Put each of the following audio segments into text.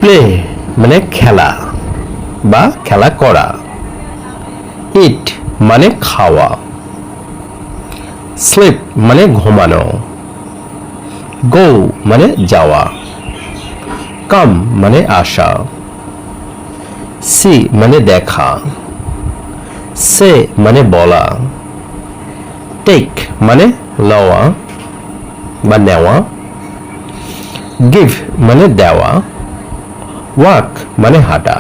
Play মানে খেলা বা খেলা করা। ইট মানে খাওয়া। স্লিপ মানে ঘুমানো। গো মানে যাওয়া। কাম মানে আসা। সি মানে দেখা। সে মানে বলা। টেক মানে লওয়া বা নেওয়া। গিভ মানে দেওয়া। ওয়াক মানে হাঁটা।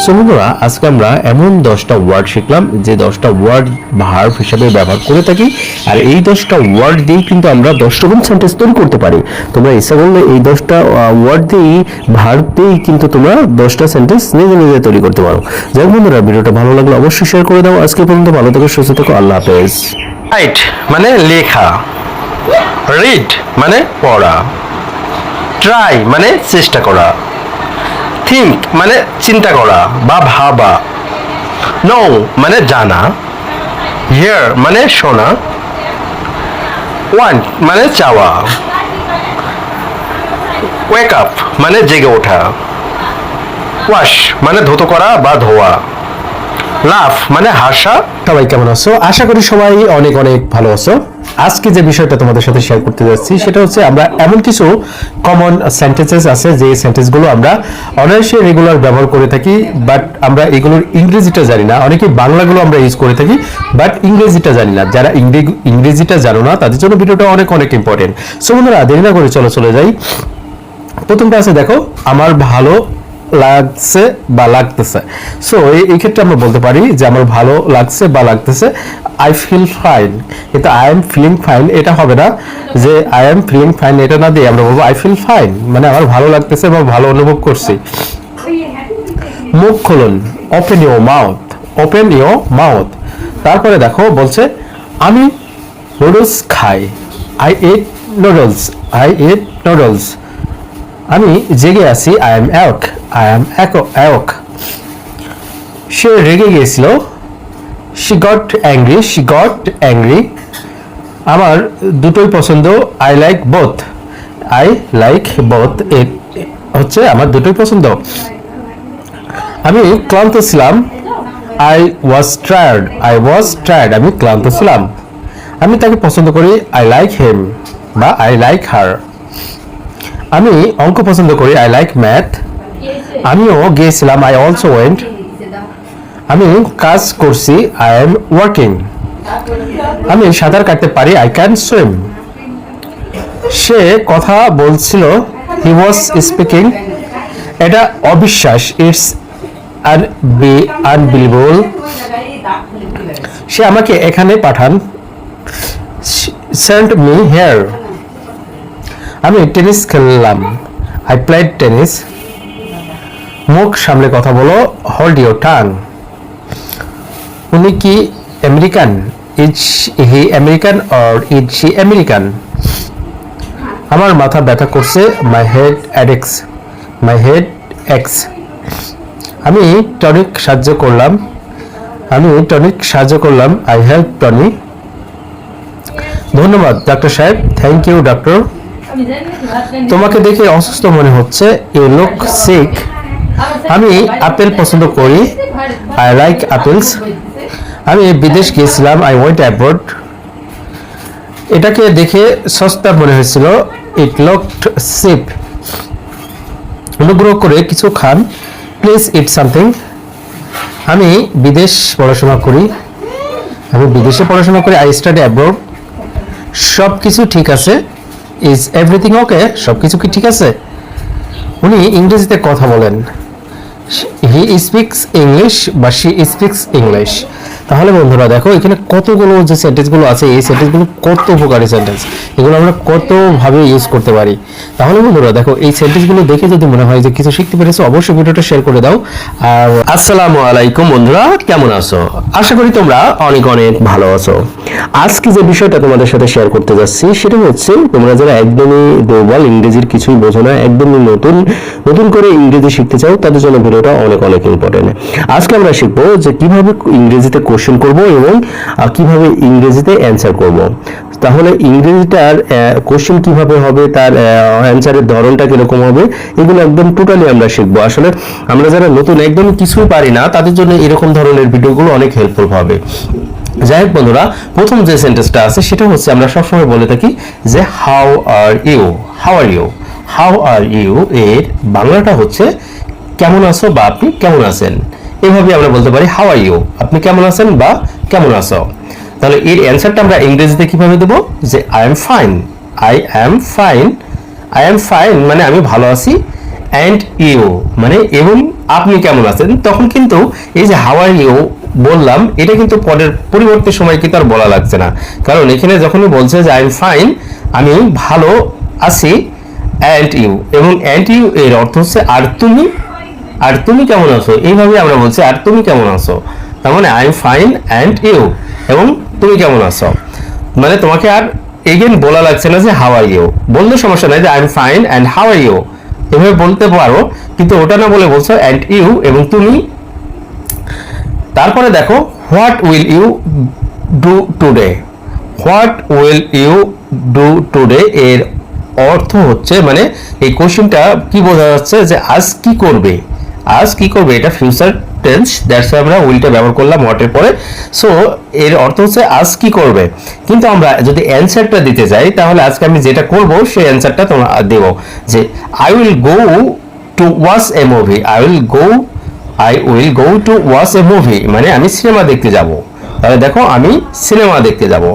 সো বন্ধুরা, আজকে আমরা এমন 10টা ওয়ার্ড শিখলাম যে 10টা ওয়ার্ড ভার্ব হিসেবে ব্যবহার করে থাকি, আর এই 10টা ওয়ার্ড দিয়ে কিন্তু আমরা 10 রকম সেন্টেন্স তৈরি করতে পারি। তোমরা ইচ্ছা করলে এই 10টা ওয়ার্ড দিয়ে ভার্ব দিয়েই কিন্তু তোমরা 10টা সেন্টেন্স নিজে নিজে তৈরি করতে পারো। যাই হোক বন্ধুরা, ভিডিওটা ভালো লাগলে অবশ্যই শেয়ার করে দাও। আজকে পর্যন্ত ভালো থেকো, সুস্থ থেকো, আল্লাহ হাফেজ। রাইট মানে লেখা। রিড মানে পড়া। ট্রাই মানে চেষ্টা করা। থিঙ্ক মানে চিন্তা করা বা ভাবা। নো মানে জানা। হিয়ার মানে শোনা। ওয়ান্ট মানে চাওয়া। ওয়েক আপ মানে জেগে ওঠা। ওয়াশ মানে ধুতো করা বা ধোয়া। লাফ মানে হাসা। সবাই কেমন আছো? আশা করি সবাই অনেক অনেক ভালো আছো। আজকে যে বিষয়টা তোমাদের সাথে শেয়ার করতে যাচ্ছি সেটা হচ্ছে, আমরা এমন কিছু কমন সেন্টেন্সেস আছে যে সেন্টেন্সগুলো আমরা অনায়াসে রেগুলার ব্যবহার করে থাকি, বাট আমরা এগুলোর ইংরেজিটা জানি না। অনেকে বাংলাগুলো আমরা ইউজ করে থাকি, বাট ইংরেজিটা জানি না। যারা ইংরেজিটা জানো না তাদের জন্য ভিডিওটা অনেক অনেক ইম্পর্টেন্ট। সো বন্ধুরা, দেরি না করে চলে যাই। প্রথমটা আছে, দেখো, আমার ভালো লাগছে বা লাগতেছে। সো এই ক্ষেত্রে আমরা বলতে পারি যে আমার ভালো লাগছে বা লাগতেছে, আই ফিল ফাইন। কিন্তু আই এম ফিলিং ফাইন এটা হবে না। যে আই এম ফিলিং ফাইন এটা না দিয়ে আমরা বলবো আই ফিল ফাইন, মানে আমার ভালো লাগতেছে বা ভালো অনুভব করছি। মুখ খুলুন, open your mouth. Open your mouth. তারপরে দেখো বলছে, আমি নুডলস খাই। I ate noodles. I ate noodles. আমি জেগে আছি, I am awake. I am awake. সে রেগে গিয়েছিল, she got angry. She got angry. আমার দুটোই পছন্দ, I like both. I like both হচ্ছে আমার দুটোই পছন্দ। আমি ক্লান্ত ছিলাম, I was tired. I was tired. আমি ক্লান্ত ছিলাম। আমি তাকে পছন্দ করি, আই লাইক হিম বা আই লাইক হার। আমি অঙ্ক পছন্দ করি, আই লাইক ম্যাথ। আমিও গিয়েছিলাম, আই অলসো ওয়েন্ট। আমি কাজ করছি, আই এম ওয়ার্কিং। আমি সাঁতার কাটতে পারি, আই ক্যান সুইম। সে কথা বলছিল, হি ওয়াজ স্পিকিং। এটা অবিশ্বাস, ইটস আনবিলিভেবল। সে আমাকে এখানে পাঠান, সেন্ড মি হিয়ার। আমি টেনিস খেললাম, আই প্লেড টেনিস। মুখ সামলে কথা বলো, হোল্ড ইউর টাং। উনি কি American? Is he American or is she American? আমার মাথা ব্যথা করছে, মাই হেড অ্যাডেক্স। My head aches. আমি টনিক সাহায্য করলাম। আমি টনিক সাহায্য করলাম, আই হেল্প টনি। ধন্যবাদ ডাক্তার সাহেব, থ্যাংক ইউ ডক্টর। তোমাকে দেখে অসুস্থ মনে হচ্ছে, ইউ লুক সিক। আমি আপেল পছন্দ করি, আই লাইক আপেলস। আমি বিদেশ গিয়েছিলাম, আই ওয়েন্ট অ্যাব্রড। এটাকে দেখে সস্তা মনে হয়েছিল, ইট লুকড চিপ। অনুগ্রহ করে কিছু খান, প্লিজ ইট সামথিং। আমি বিদেশ পড়াশোনা করি, আমি বিদেশে পড়াশোনা করি, আই স্টাডি অ্যাব্রড। সব কিছু ঠিক আছে, ইজ এভরিথিং ওকে? সব কিছু কি ঠিক আছে? উনি ইংরেজিতে কথা বলেন, হি স্পিক্স ইংলিশ বা শি স্পিক্স ইংলিশ। তাহলে বন্ধুরা দেখো, এখানে কতগুলো যে সেন্টেন্সগুলো আছে, এই সেন্টেন্সগুলো কত উপকারী সেন্টেন্স, এগুলো আমরা কতভাবে ইউজ করতে পারি। তাহলে বন্ধুরা দেখো, এই সেন্টেন্সগুলো দেখে যদি মনে হয় যে কিছু শিখতে পেরেছো, অবশ্যই ভিডিওটা শেয়ার করে দাও। আর আসসালামু আলাইকুম বন্ধুরা, কেমন আছো? আশা করি তোমরা অনেক অনেক ভালো আছো। আজকে যে বিষয়টা তোমাদের সাথে শেয়ার করতে যাচ্ছি সেটা হচ্ছে, তোমরা যারা একদমই দুর্বল, ইংরেজির কিছুই বোঝো না, একদমই নতুন করে ইংরেজি শিখতে চাও, তাদের জন্য ভিডিওটা অনেক অনেক ইম্পর্টেন্ট। আজকে আমরা শিখবো যে কিভাবে ইংরেজিতে কোশ্চেন করব এবং কিভাবে ইংরেজিতে অ্যান্সার করব। তাহলে ইংরেজিটার কোশ্চেন কিভাবে হবে, তার অ্যান্সারের ধরনটা কিরকম হবে, এগুলো একদম টোটালি আমরা শিখবো। আসলে আমরা যারা নতুন একদম কিছুই পারি না তাদের জন্য এরকম ধরনের ভিডিওগুলো অনেক হেল্পফুল হবে। যাই হোক বন্ধুরা, প্রথম যে সেন্টেন্সটা আছে সেটা হচ্ছে আমরা সবসময় বলে থাকি যে how are you, how are you, how are you এর বাংলাটা হচ্ছে কেমন আছো বা আপনি কেমন আছেন। এভাবে আমরা বলতে পারি হাউ আর ইউ, আপনি কেমন আছেন বা কেমন আছো। তাহলে এর অ্যান্সারটা আমরা ইংরেজিতে কিভাবে দেবো, যে I am fine, I am fine, I am fine মানে আমি ভালো আছি, অ্যান্ড ইউ মানে এবং আপনি কেমন আছেন। তখন কিন্তু এই যে হাউ আর ইউ বললাম এটা কিন্তু পরের পরিবর্তে সময় কিন্তু আর বলা লাগছে না, কারণ এখানে যখনই বলছে যে আই এম ফাইন আমি ভালো আছি, অ্যান্ড ইউ, এবং অ্যান্ড ইউ এর অর্থ হচ্ছে আর তুমি, আর তুমি কেমন আছো, এইভাবে আমরা বলছি আর তুমি কেমন আছো। তার মানে I am fine and you, এবং তুমি কেমন আছো, মানে তোমাকে আর এগেন বলা লাগছে না যে হাউ আর ইউ। বললে সমস্যা নাই যে I am fine and how are you, এভাবে বলতে পারো, কিন্তু ওটা না বলে বলছো অ্যান্ড ইউ এবং তুমি। তারপরে দেখো what will you do today, what will you do today এর অর্থ হচ্ছে মানে এই কোশ্চেনটা কি বোঝা যাচ্ছে যে আজ কি করবে, আজ কি করবে, এটা ফিউচার টেন্স, দ্যাটস আমরা উইলটা ব্যবহার করলাম হোয়াটের পরে। সো এর অর্থ হচ্ছে আজ কি করবে, কিন্তু আমরা যদি অ্যান্সারটা দিতে যাই তাহলে আজকে আমি যেটা করব সেই অ্যান্সারটা তোমরা দেব যে I will go to watch A movie, I will go to watch A movie মানে আমি সিনেমা দেখতে যাব। তাহলে দেখো আমি সিনেমা দেখতে যাব।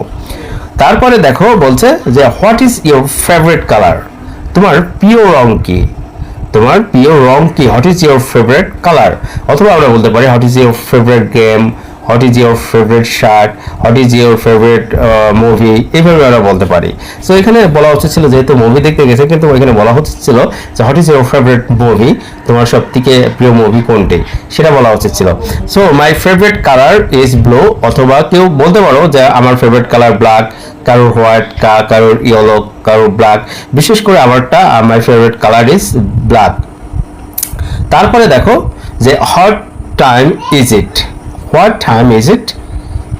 তারপরে দেখো বলছে যে what is your favourite colour, তোমার প্রিয় রং কি, তোমার প্রিয় রং কি, what is your favourite colour. অথবা আমরা বলতে পারি what is your favourite game, what is your favourite shirt, what is your favourite movie, এইভাবে আমরা বলতে পারি। সো এখানে বলা উচিত ছিল যেহেতু মুভি দেখতে গেছে, কিন্তু এখানে বলা হচ্ছিল যে what is your favourite movie, তোমার সব থেকে প্রিয় মুভি কোনটি সেটা বলা উচিত ছিল। So my favourite colour is blue, অথবা কেউ বলতে পারো যে আমার ফেভারিট কালার ব্ল্যাক, কারোর হোয়াইট, কারোর ইয়েলো, কারোর ব্ল্যাক, বিশেষ করে আমারটা my favourite colour is black. তারপরে দেখো যে what time is it, what time is it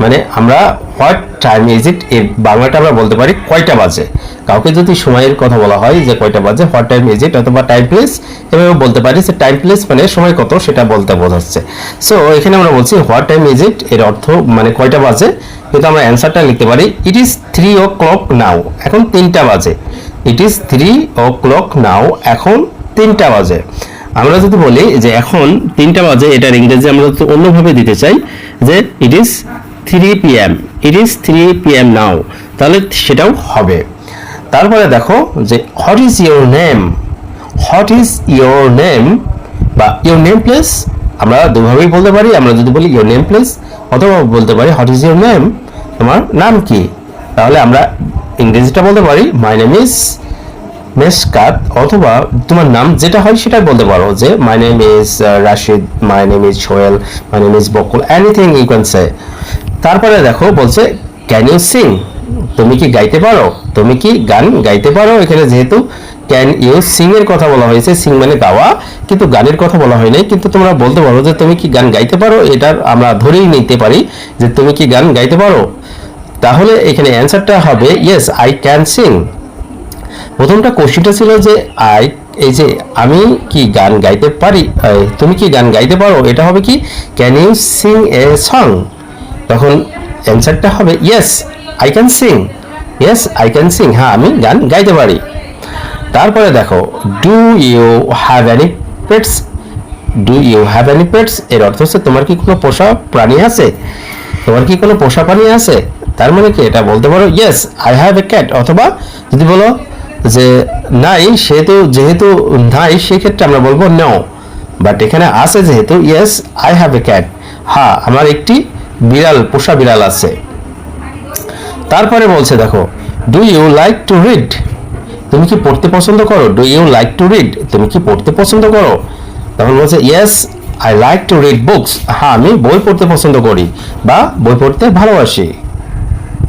মানে আমরা হোয়াট টাইম ইজ ইট এর বাংলাটা আমরা বলতে পারি কয়টা বাজে। কাউকে যদি সময়ের কথা বলা হয় যে কয়টা বাজে, হোয়াট টাইম ইজ ইট, অথবা টাইম প্লেস, এভাবে বলতে পারি যে টাইম প্লেস মানে সময় কত সেটা বলতে বোঝাচ্ছে। সো এখানে আমরা বলছি হোয়াট টাইম ইজ ইট এর অর্থ মানে কয়টা বাজে, কিন্তু আমরা অ্যান্সারটা লিখতে পারি ইট ইজ 3 o'clock নাও, এখন 3টা বাজে, ইট ইজ 3 o'clock নাও, এখন 3টা বাজে। আমরা যদি বলি যে এখন 3টা বাজে, এটার ইংরেজি আমরা যদি অন্যভাবে দিতে চাই যে it is 3 PM, it is 3 PM নাও, তাহলে সেটাও হবে। তারপরে দেখো যে what is your name, what is your name বা ইউর নেম প্লেস, আমরা দুভাবেই বলতে পারি। আমরা যদি বলি ইউর নেম প্লেস, অথবা বলতে পারি হোয়াট ইজ ইউর নেম, তোমার নাম কি, তাহলে আমরা ইংরেজিটা বলতে পারি মাই নেম ইজ মেশকাত, অথবা তোমার নাম যেটা হয় সেটা বলতে পারো যে my name is Rashid, my name is Sohel, my name is Bakul, anything you can say. তারপরে দেখো বলছে ক্যান ইউ সিং, তুমি কি গাইতে পারো, তুমি কি গান গাইতে পারো। এখানে যেহেতু ক্যান ইউ সিং এর কথা বলা হয়েছে, সিং মানে গাওয়া, কিন্তু গানের কথা বলা হয় নাই, কিন্তু তোমরা বলতে পারো যে তুমি কি গান গাইতে পারো, এটার আমরা ধরেই নিতে পারি যে তুমি কি গান গাইতে পারো। তাহলে এখানে অ্যান্সারটা হবে ইয়েস আই ক্যান সিং। প্রথমটা কোশ্চেনটা ছিল যে এই যে আমি কি গান গাইতে পারি, তুমি কি গান গাইতে পারো, এটা হবে কি can you sing a song, তখন অ্যান্সারটা হবে yes I can sing, yes I can sing, হ্যাঁ আমি গান গাইতে পারি। তারপরে দেখো do you have any pets, do you have any pets এর অর্থ হচ্ছে তোমার কি কোনো পোষা প্রাণী আছে, তোমার কি কোনো পোষা প্রাণী আছে। তার মানে কি এটা বলতে পারো yes I have a cat, অথবা যদি বলো যে নাই, যেহেতু নাই সেক্ষেত্রে আমরা বলবো নো, বাট এখানে আছে যেহেতু yes I have a cat, হ্যাঁ আমার একটি বিড়াল, পোষা বিড়াল আছে। তারপরে বলছে দেখো do you like to read, তুমি কি পড়তে পছন্দ করো, do you like to read, তুমি কি পড়তে পছন্দ করো, তখন বলছে yes I like to read books, হ্যাঁ আমি বই পড়তে পছন্দ করি বা বই পড়তে ভালোবাসি।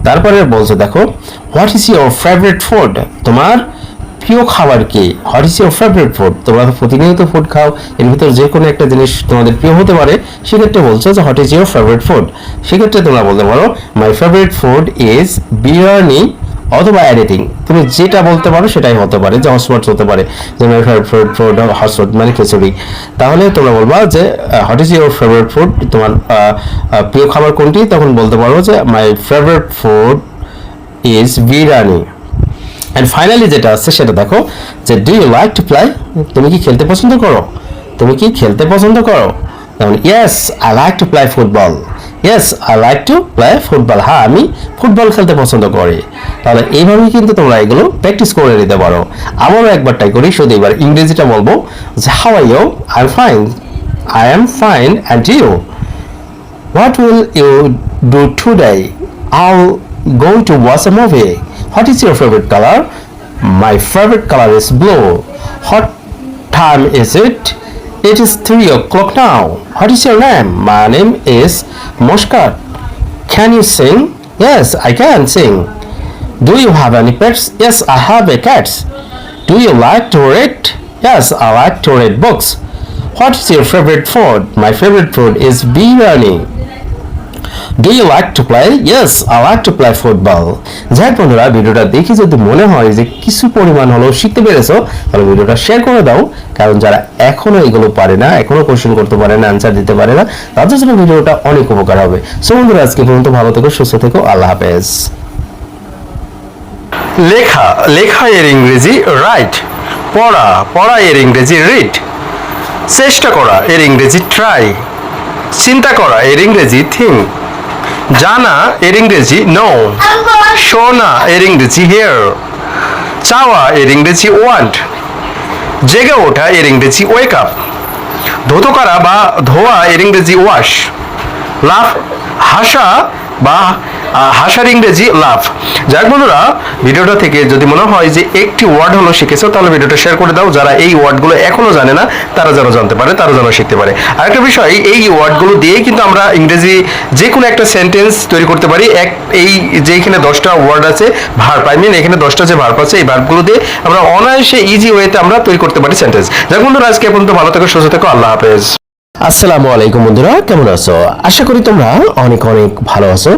তারপরে বলছে দেখো what is your favourite food, তোমার প্রিয় খাবার কি? What is your favourite food? তোমরা তো প্রতিনিয়ত ফুড খাও, এর ভিতর যে কোনো একটা জিনিস তোমাদের প্রিয় হতে পারে, সেক্ষেত্রে বলছো যে what is your favourite food. সেক্ষেত্রে তোমরা বলতে পারো মাই ফেভারিট ফুড ইজ বিরিয়ানি অথবা এনিথিং। তুমি যেটা বলতে পারো সেটাই হতে পারে, যে হটস্পট হতে পারে, যে মাই ফেভারিট ফুড হটস্পট মানে খিচুড়ি। তাহলে তোমরা বলবা যে what is your favourite food, তোমার প্রিয় খাবার কোনটি? তখন বলতে পারো যে my favourite food is biryani. And finally যেটা আছে সেটা দেখো যে do you like to play? তুমি কি খেলতে পছন্দ করো? তুমি কি খেলতে পছন্দ করো? যেমন yes I like to play football. Yes I like to play football. হ্যাঁ, আমি ফুটবল খেলতে পছন্দ করি। তাহলে এইভাবেই কিন্তু তোমরা এগুলো প্র্যাকটিস করে নিতে পারো। আবারও একবার ট্রাই করি, শুধু এবার ইংরেজিটা বলবো যে how are you? I am fine. I am fine and you? What will you do today? I'll go to watch a movie. What is your favorite color? My favorite color is blue. What time is it? It is 3 o'clock now. What is your name? My name is Muskat. Can you sing? Yes, I can sing. Do you have any pets? Yes, I have a cat. Do you like to read? Yes, I like to read books. What is your favorite food? My favorite food is biryani. Do you like to play? Yes, I like to play football. যাই বন্ধুরা, ভিডিওটা দেখে যদি মনে হয় যে কিছু পরিমাণ হলেও শিখতে পেরেছো, তাহলে ভিডিওটা শেয়ার করে দাও। কারণ যারা এখনো এগুলো পারে না, এখনো কোশ্চেন করতে পারে না, আনসার দিতে পারে না, তাদের জন্য ভিডিওটা অনেক উপকার হবে। সো বন্ধুরা, আজকে পর্যন্ত ভালো থেকো, সুস্থ থেকো, আল্লাহ হাফেজ। লেখা, লেখা এর ইংরেজি রাইট। পড়া, পড়া এর ইংরেজি রিড। চেষ্টা করা এর ইংরেজি ট্রাই। চিন্তা করা এর ইংরেজি থিঙ্ক। জানা এর ইংরেজি নো। শোনা এর ইংরেজি হিয়ার। চাওয়া এর ইংরেজি ওয়ান্ট। জেগে ওঠা এর ইংরেজি ওয়েক আপ। ধৌত করা বা ধোয়া এর ইংরেজি ওয়াশ। লাফ, হাসা বা হাসার ইংরেজি লাফ। যাক বন্ধুরা, ভিডিওটা থেকে যদি মনে হয় যে একটি ওয়ার্ড হলো শিখেছো, তাহলে ভিডিওটা শেয়ার করে দাও। যারা এই ওয়ার্ডগুলো এখনো জানে না, তারা যেন জানতে পারে, তারা যেন শিখতে পারে। আরেকটা বিষয়, এই ওয়ার্ডগুলো দিয়েই কিন্তু আমরা ইংরেজি যে কোনো একটা সেন্টেন্স তৈরি করতে পারি। এই যে এখানে 10টা ওয়ার্ড আছে ভার্ব, আই মিন এখানে 10টা যে ভার্ব আছে, এই ভার্বগুলো দিয়ে আমরা অনায়াসে ইজি ওয়েতে আমরা তৈরি করতে পারি সেন্টেন্স। যাক বন্ধুরা, আজকে পর্যন্ত ভালো থেকো, সুস্থ থেকো, আল্লাহ হাফেজ। আসসালামু আলাইকুম বন্ধুরা, কেমন আছো? আশা করি তোমরা অনেক অনেক ভালো আছো।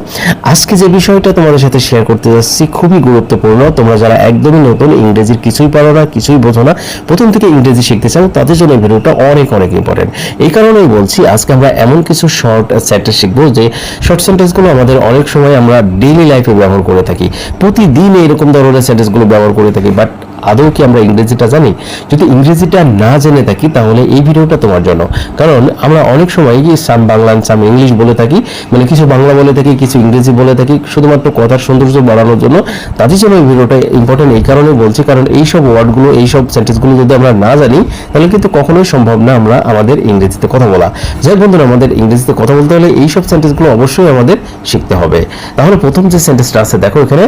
আজকে যে বিষয়টা তোমাদের সাথে শেয়ার করতে যাচ্ছি খুবই গুরুত্বপূর্ণ। তোমরা যারা একদমই নতুন, ইংরেজির কিছুই পারো না, কিছুই বোঝো না, প্রথম থেকে ইংরেজি শিখতে চাও, তাদের জন্য এই ভিডিওটা অনেক অনেক ইম্পর্টেন্ট। এই কারণেই বলছি, আজকে আমরা এমন কিছু শর্ট সেন্টেন্স শিখবো যে শর্ট সেন্টেন্সগুলো আমাদের অনেক সময় আমরা ডেইলি লাইফে ব্যবহার করে থাকি, প্রতিদিন এরকম ধরনের সেন্টেন্সগুলো ব্যবহার করে থাকি। বাট আদৌ কি আমরা ইংরেজিটা জানি? যদি ইংরেজিটা না জেনে থাকি, তাহলে এই ভিডিওটা তোমার জন্য। কারণ আমরা অনেক সময় সাম বাংলা সাম ইংলিশ বলে থাকি, মানে কিছু বাংলা বলে থাকি, কিছু ইংরেজি বলে থাকি, শুধুমাত্র কথার সৌন্দর্য বাড়ানোর জন্য। তাদের জন্য এই ভিডিওটা ইম্পর্টেন্ট এই কারণে বলছি, কারণ এইসব ওয়ার্ডগুলো, এইসব সেন্টেন্সগুলো যদি আমরা না জানি, তাহলে কিন্তু কখনোই সম্ভব না আমরা আমাদের ইংরেজিতে কথা বলা। যাই বন্ধুরা, আমাদের ইংরেজিতে কথা বলতে হলে এইসব সেন্টেন্সগুলো অবশ্যই আমাদের শিখতে হবে। তাহলে প্রথম যে সেন্টেন্সটা আছে দেখো এখানে,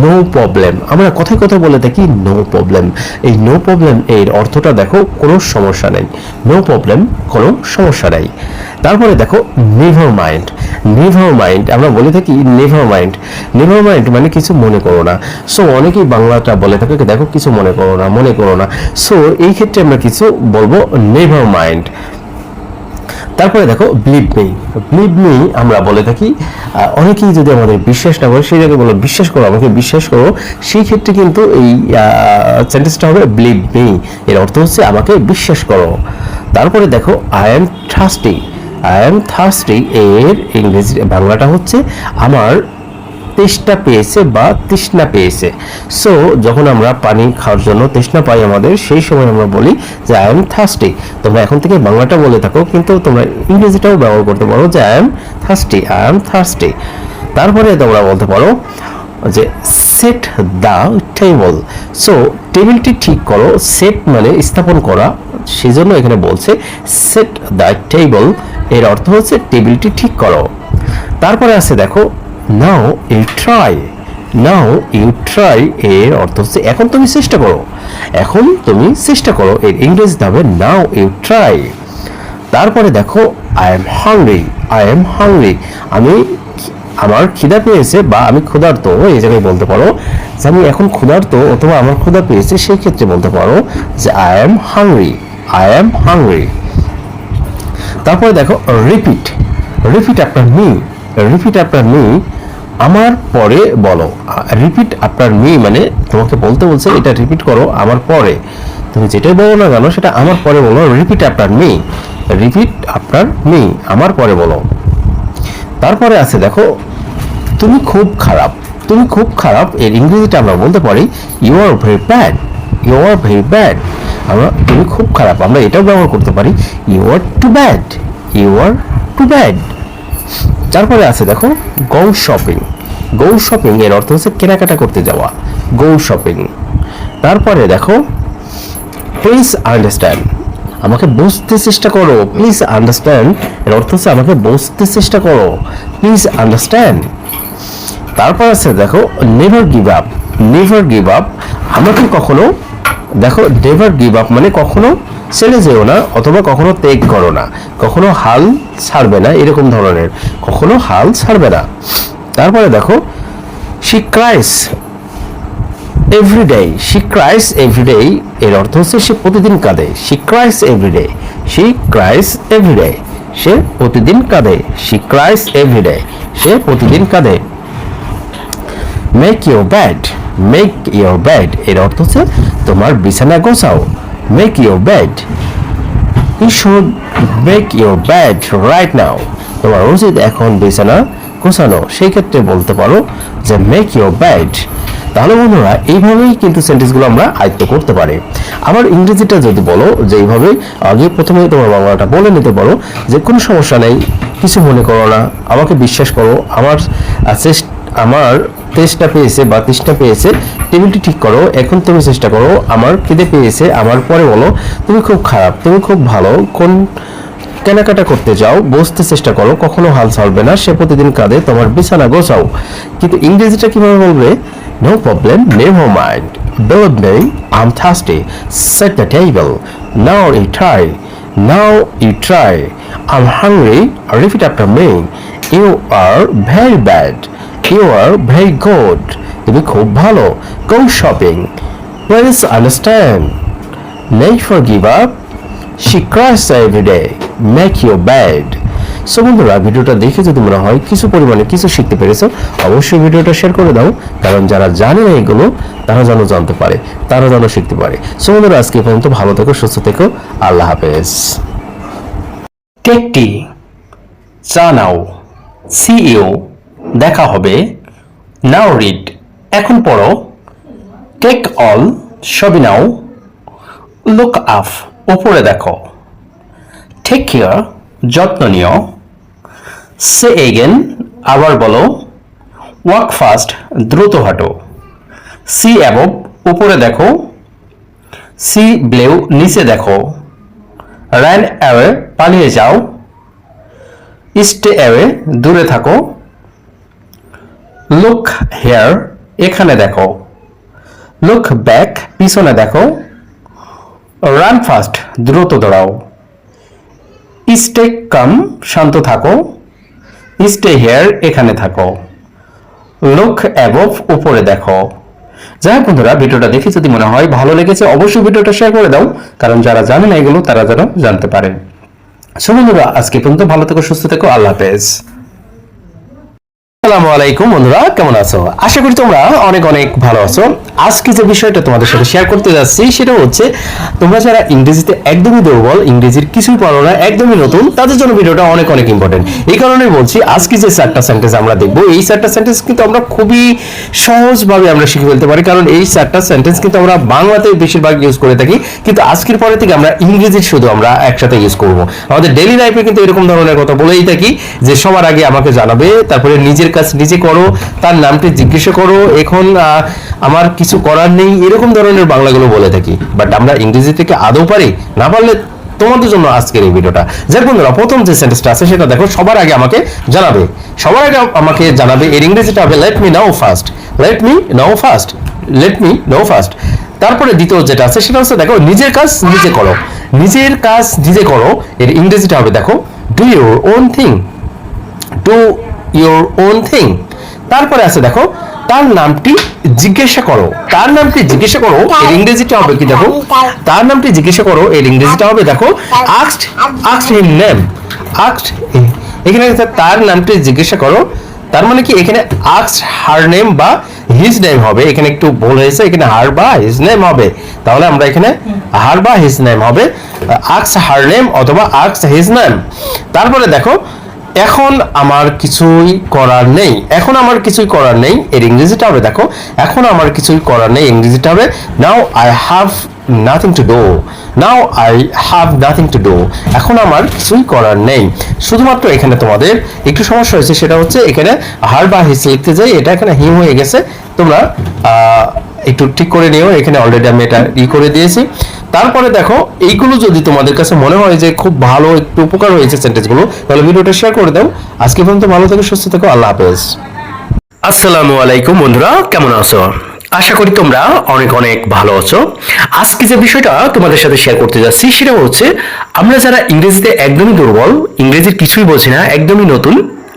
নো প্রবলেম। আমরা কথায় কথা বলে থাকি নো প্রবলেম। এই নো প্রবলেম এর অর্থটা দেখো, কোনো সমস্যা নেই। নো প্রবলেম, কোনো সমস্যা নেই। তারপরে দেখো নেভার মাইন্ড। নেভার মাইন্ড আমরা বলে থাকি নেভার মাইন্ড। নেভার মাইন্ড মানে কিছু মনে করো না। সো অনেকেই বাংলাটা বলে থাকে দেখো কিছু মনে করো না, মনে করো না। সো এই ক্ষেত্রে আমরা কিছু বলবো নেভার মাইন্ড। তারপরে দেখো বিলিভ মি। বিলিভ মি আমরা বলে থাকি, অনেকেই যদি আমাদের বিশ্বাস না করে, সেই জায়গায় বলো বিশ্বাস করো, আমাকে বিশ্বাস করো। সেই ক্ষেত্রে কিন্তু এই সেন্টেন্সটা হবে বিলিভ মি, এর অর্থ হচ্ছে আমাকে বিশ্বাস করো। তারপরে দেখো I am thirsty. I am thirsty এর ইংরেজি বাংলাটা হচ্ছে আমার তেষ্টা পেয়েছে বা তৃষ্ণা পেয়েছে। সো যখন আমরা পানি খাওয়ার জন্য তৃষ্ণা পাই আমাদের, সেই সময় আমরা বলি যে আই এম থার্স্টি। তোমরা এখন থেকে বাংলাটা বলে থাকো, কিন্তু তোমরা ইংরেজিটাও ব্যবহার করতে পারো যে I am thirsty, I am thirsty. তারপরে তোমরা বলতে পারো যে সেট দ্য টেবল। সো টেবিলটি ঠিক করো। সেট মানে স্থাপন করা, সেজন্য এখানে বলছে সেট দ্য টেবল, এর অর্থ হচ্ছে টেবিলটি ঠিক করো। তারপরে আছে দেখো now you try. Now you try এর অর্থ হচ্ছে এখন তুমি চেষ্টা করো, এখন তুমি চেষ্টা করো, এর ইংরেজিতে হবে নাও ইউ ট্রাই। তারপরে দেখো I am hungry. I am hungry, আমি আমার খিদা পেয়েছে বা আমি ক্ষুধার্ত, এই জায়গায় বলতে পারো যে আমি এখন ক্ষুধার্ত অথবা আমার ক্ষুধা পেয়েছে, সেই ক্ষেত্রে বলতে পারো যে I am hungry, I am hungry. তারপরে দেখো repeat, repeat after me, repeat after me, আমার পরে বলো। রিপিট আফটার মি মানে তোমাকে বলতে বলছে এটা রিপিট করো আমার পরে, তুমি যেটাই বলো না কেন সেটা আমার পরে বলো। Repeat after me, repeat after me, আমার পরে বলো। তারপরে আছে দেখো তুমি খুব খারাপ, তুমি খুব খারাপ, এর ইংরেজিটা আমরা বলতে পারি you are very bad, you are very bad. আমরা তুমি খুব খারাপ আমরা এটাও ব্যবহার করতে পারি you are too bad, you are too bad. তারপরে আছে দেখো গো শপিং, গো শপিং এর অর্থ হচ্ছে কেনাকাটা করতে যাওয়া, গো শপিং। তারপরে দেখো প্লিজ আন্ডারস্ট্যান্ড, আমাকে বুঝতে চেষ্টা করো, প্লিজ আন্ডারস্ট্যান্ড এর অর্থ হচ্ছে আমাকে বুঝতে চেষ্টা করো, প্লিজ আন্ডারস্ট্যান্ড। তারপর আছে দেখো never give up, never give up, আমাকে কখনো দেখো নেভার গিভ আপ মানে কখনো ছেড়ে যেও না অথবা কখনো ত্যাগ করো না, কখনো হাল ছাড়বে না, এরকম ধরনের, কখনো হাল ছাড়বে না। তারপরে দেখো she cries every day, she cries every day এর অর্থ হচ্ছে সে প্রতিদিন কাঁদে, she cries every day, she cries every day, সে প্রতিদিন কাঁদে, শি ক্রাইস এভরিডে, সে প্রতিদিন কাঁদে। Make your bed, make your bed এর অর্থ হচ্ছে তোমার বিছানা গোছাও, make your bed, you should make your bed right now, তোমার উচিত এখন বিছানা গোছানো, সেই ক্ষেত্রে বলতে পারো যে মেক ইউর ব্যাড। তাহলে বন্ধুরা এইভাবেই কিন্তু সেন্টেন্সগুলো আমরা আয়ত্ত করতে পারি। আবার ইংরেজিটা যদি বলো যে এইভাবে আগে প্রথমে তোমার বাংলাটা বলে নিতে পারো যে কোনো সমস্যা নেই, কিছু মনে করো না, আমাকে বিশ্বাস করো, আমার আমার তেষ্টা পেয়েছে বা তৃষ্ণা পেয়েছে, টেবিলটি ঠিক করো, এখন তুমি চেষ্টা করো, আমার খিদে পেয়েছে, আমার পরে বলো তুমি খুব খারাপ, তুমি খুব ভালো, কোন কেনাকাটা করতে যাও, বসতে চেষ্টা করো, কখনো হাল ছাড়বে না, সে প্রতিদিন কাঁদে, তোমার বিছানা গোছাও। কিন্তু ইংরেজিটা কিভাবে বলবে? No problem, never mind, believe me, I'm thirsty, set the table, now you try, now you try, I'm hungry, repeat after me, you are very bad, you are very good, তুমি খুব ভালো, go shopping, please understand, never give up, she cries every day, make your bed. So বন্ধুরা ভিডিওটা দেখে যদি মনে হয় কিছু পরিমাণে কিছু শিখতে পেরেছো, অবশ্যই ভিডিওটা শেয়ার করে দাও, কারণ যারা জানে না এগুলো তারা যেন জানতে পারে, তারা যেন শিখতে পারে। সো বন্ধুরা আজকে পর্যন্ত ভালো থেকো, সুস্থ থেকো, আল্লাহ হাফেজ। টেক টি, চা নাও, সি ইউ, দেখা হবে, নাও রিড, এখন পড়ো, টেক অল, সবই নাও, লুক আপ, উপরে দেখো, টেক কেয়ার, যত্ন নিও, সে এগেন, আবার বলো, ওয়াক ফাস্ট, দ্রুত হাঁটো, সি অ্যাবভ, উপরে দেখো, সি ব্লেউ, নিচে দেখো, রান অ্যাওয়ে, পালিয়ে যাও, স্টে অ্যাওয়ে, দূরে থাকো, লুক হেয়ার, এখানে দেখো, লুক ব্যাক, পিছনে দেখো, রান ফাস্ট, দ্রুত দৌড়াও, স্টে কাম, শান্ত থাকো, স্টে হেয়ার, এখানে থাকো, লুক অ্যাবভ, উপরে দেখো। যাই হোক বন্ধুরা ভিডিওটা দেখে যদি মনে হয় ভালো লেগেছে অবশ্যই ভিডিওটা শেয়ার করে দাও, কারণ যারা জানে না এগুলো তারা যেন জানতে পারে। সো বন্ধুরা আজকে পর্যন্ত ভালো থেকো, সুস্থ থেকো, আল্লাহ হাফেজ। আসসালামু আলাইকুম বন্ধুরা, কেমন আছো? আশা করি তোমরা অনেক অনেক ভালো আছো। আজকে যে বিষয়টা তোমাদের সাথে শেয়ার করতে যাচ্ছি সেটা হচ্ছে তোমরা যারা ইংরেজিতে একদমই দুর্বল, ইংরেজির কিছুই পারো না, একদমই নতুন, তাদের জন্য ভিডিওটা অনেক অনেক ইম্পর্টেন্ট। এই কারণেই বলছি আজকে যে 4টা সেন্টেন্স আমরা দেখবো, এই 4টা সেন্টেন্স কিন্তু আমরা খুবই সহজভাবে আমরা শিখে ফেলতে পারি, কারণ এই 4টা সেন্টেন্স কিন্তু আমরা বাংলাতে বেশিরভাগ ইউজ করে থাকি, কিন্তু আজকের পরে থেকে আমরা ইংরেজি শুধু আমরা একসাথে ইউজ করব। আমাদের ডেইলি লাইফে কিন্তু এরকম ধরনের কথা বলেই থাকি যে সবার আগে আমাকে জানাবে, তারপরে নিজের কাজ নিজে করো, তার নামটি জিজ্ঞাসা করো, এখন আমার কিছু করার নেই, এরকম ধরনের বাংলাগুলো বলে থাকি। বাট আমরা ইংরেজি থেকে আদৌ পারি? না পারলে তোমাদের জন্য আজকের এই ভিডিওটা। যাই বন্ধুরা প্রথম যে সেন্টেন্সটা আছে সেটা দেখো, সবার আগে আমাকে জানাবে, সবার আগে আমাকে জানাবে, এর ইংরেজিটা হবে let me now first, let me now first, let me now first. তারপরে দ্বিতীয় যেটা আছে সেটা হচ্ছে দেখো নিজের কাজ নিজে করো, নিজের কাজ নিজে করো, এর ইংরেজিটা হবে দেখো do your own thing, do your own thing. তারপরে আছে দেখো তার নামটি জিজ্ঞাসা করো। তার নামটি জিজ্ঞাসা করো এর ইংরেজিটা হবে কি দেখো, তার নামটি জিজ্ঞাসা করো এর ইংরেজিটা হবে দেখো asked him name। asked, এখানে তার নামটি জিজ্ঞাসা করো, তার মানে কি এখানে asked her name বা his name হবে। এখানে একটু ভুল হয়েছে, এখানে her বা his name হবে। তাহলে আমরা এখানে her বা his name হবে, asked her name অথবা asked his name। তারপরে দেখো এখন আমার কিছুই করার নেই। এখন আমার কিছুই করার নেই এর ইংরেজিটা হবে দেখো, এখন আমার কিছুই করার নেই ইংরেজিটা হবে now I have nothing to do. Now I have nothing to do, এখন আমার কিছুই করার নেই। শুধুমাত্র এখানে তোমাদের একটু সমস্যা হয়েছে, সেটা হচ্ছে এখানে হার বা হিস লিখতে যাই, এটা এখানে হিম হয়ে গেছে। তোমরা একটু ঠিক করে নিও, এখানে অলরেডি আমি এটা করে দিয়েছি। তারপরে দেখো এইগুলো যদি তোমাদের কাছে মনে হয় যে খুব ভালো একটু উপকার হয়েছে সেন্টেন্সগুলো, তাহলে ভিডিওটা শেয়ার করে দাও। আজকে পর্যন্ত ভালো থেকো, সুস্থ থেকো, আল্লাহ হাফেজ। আসসালামু আলাইকুম বন্ধুরা, কেমন আছো? আশা করি তোমরা অনেক অনেক ভালো আছো। আজকে যে বিষয়টা তোমাদের সাথে শেয়ার করতে যাচ্ছি সেটা হচ্ছে আমরা যারা ইংরেজিতে একদমই দুর্বল, ইংরেজির কিছুই বোঝি না, একদমই নতুন,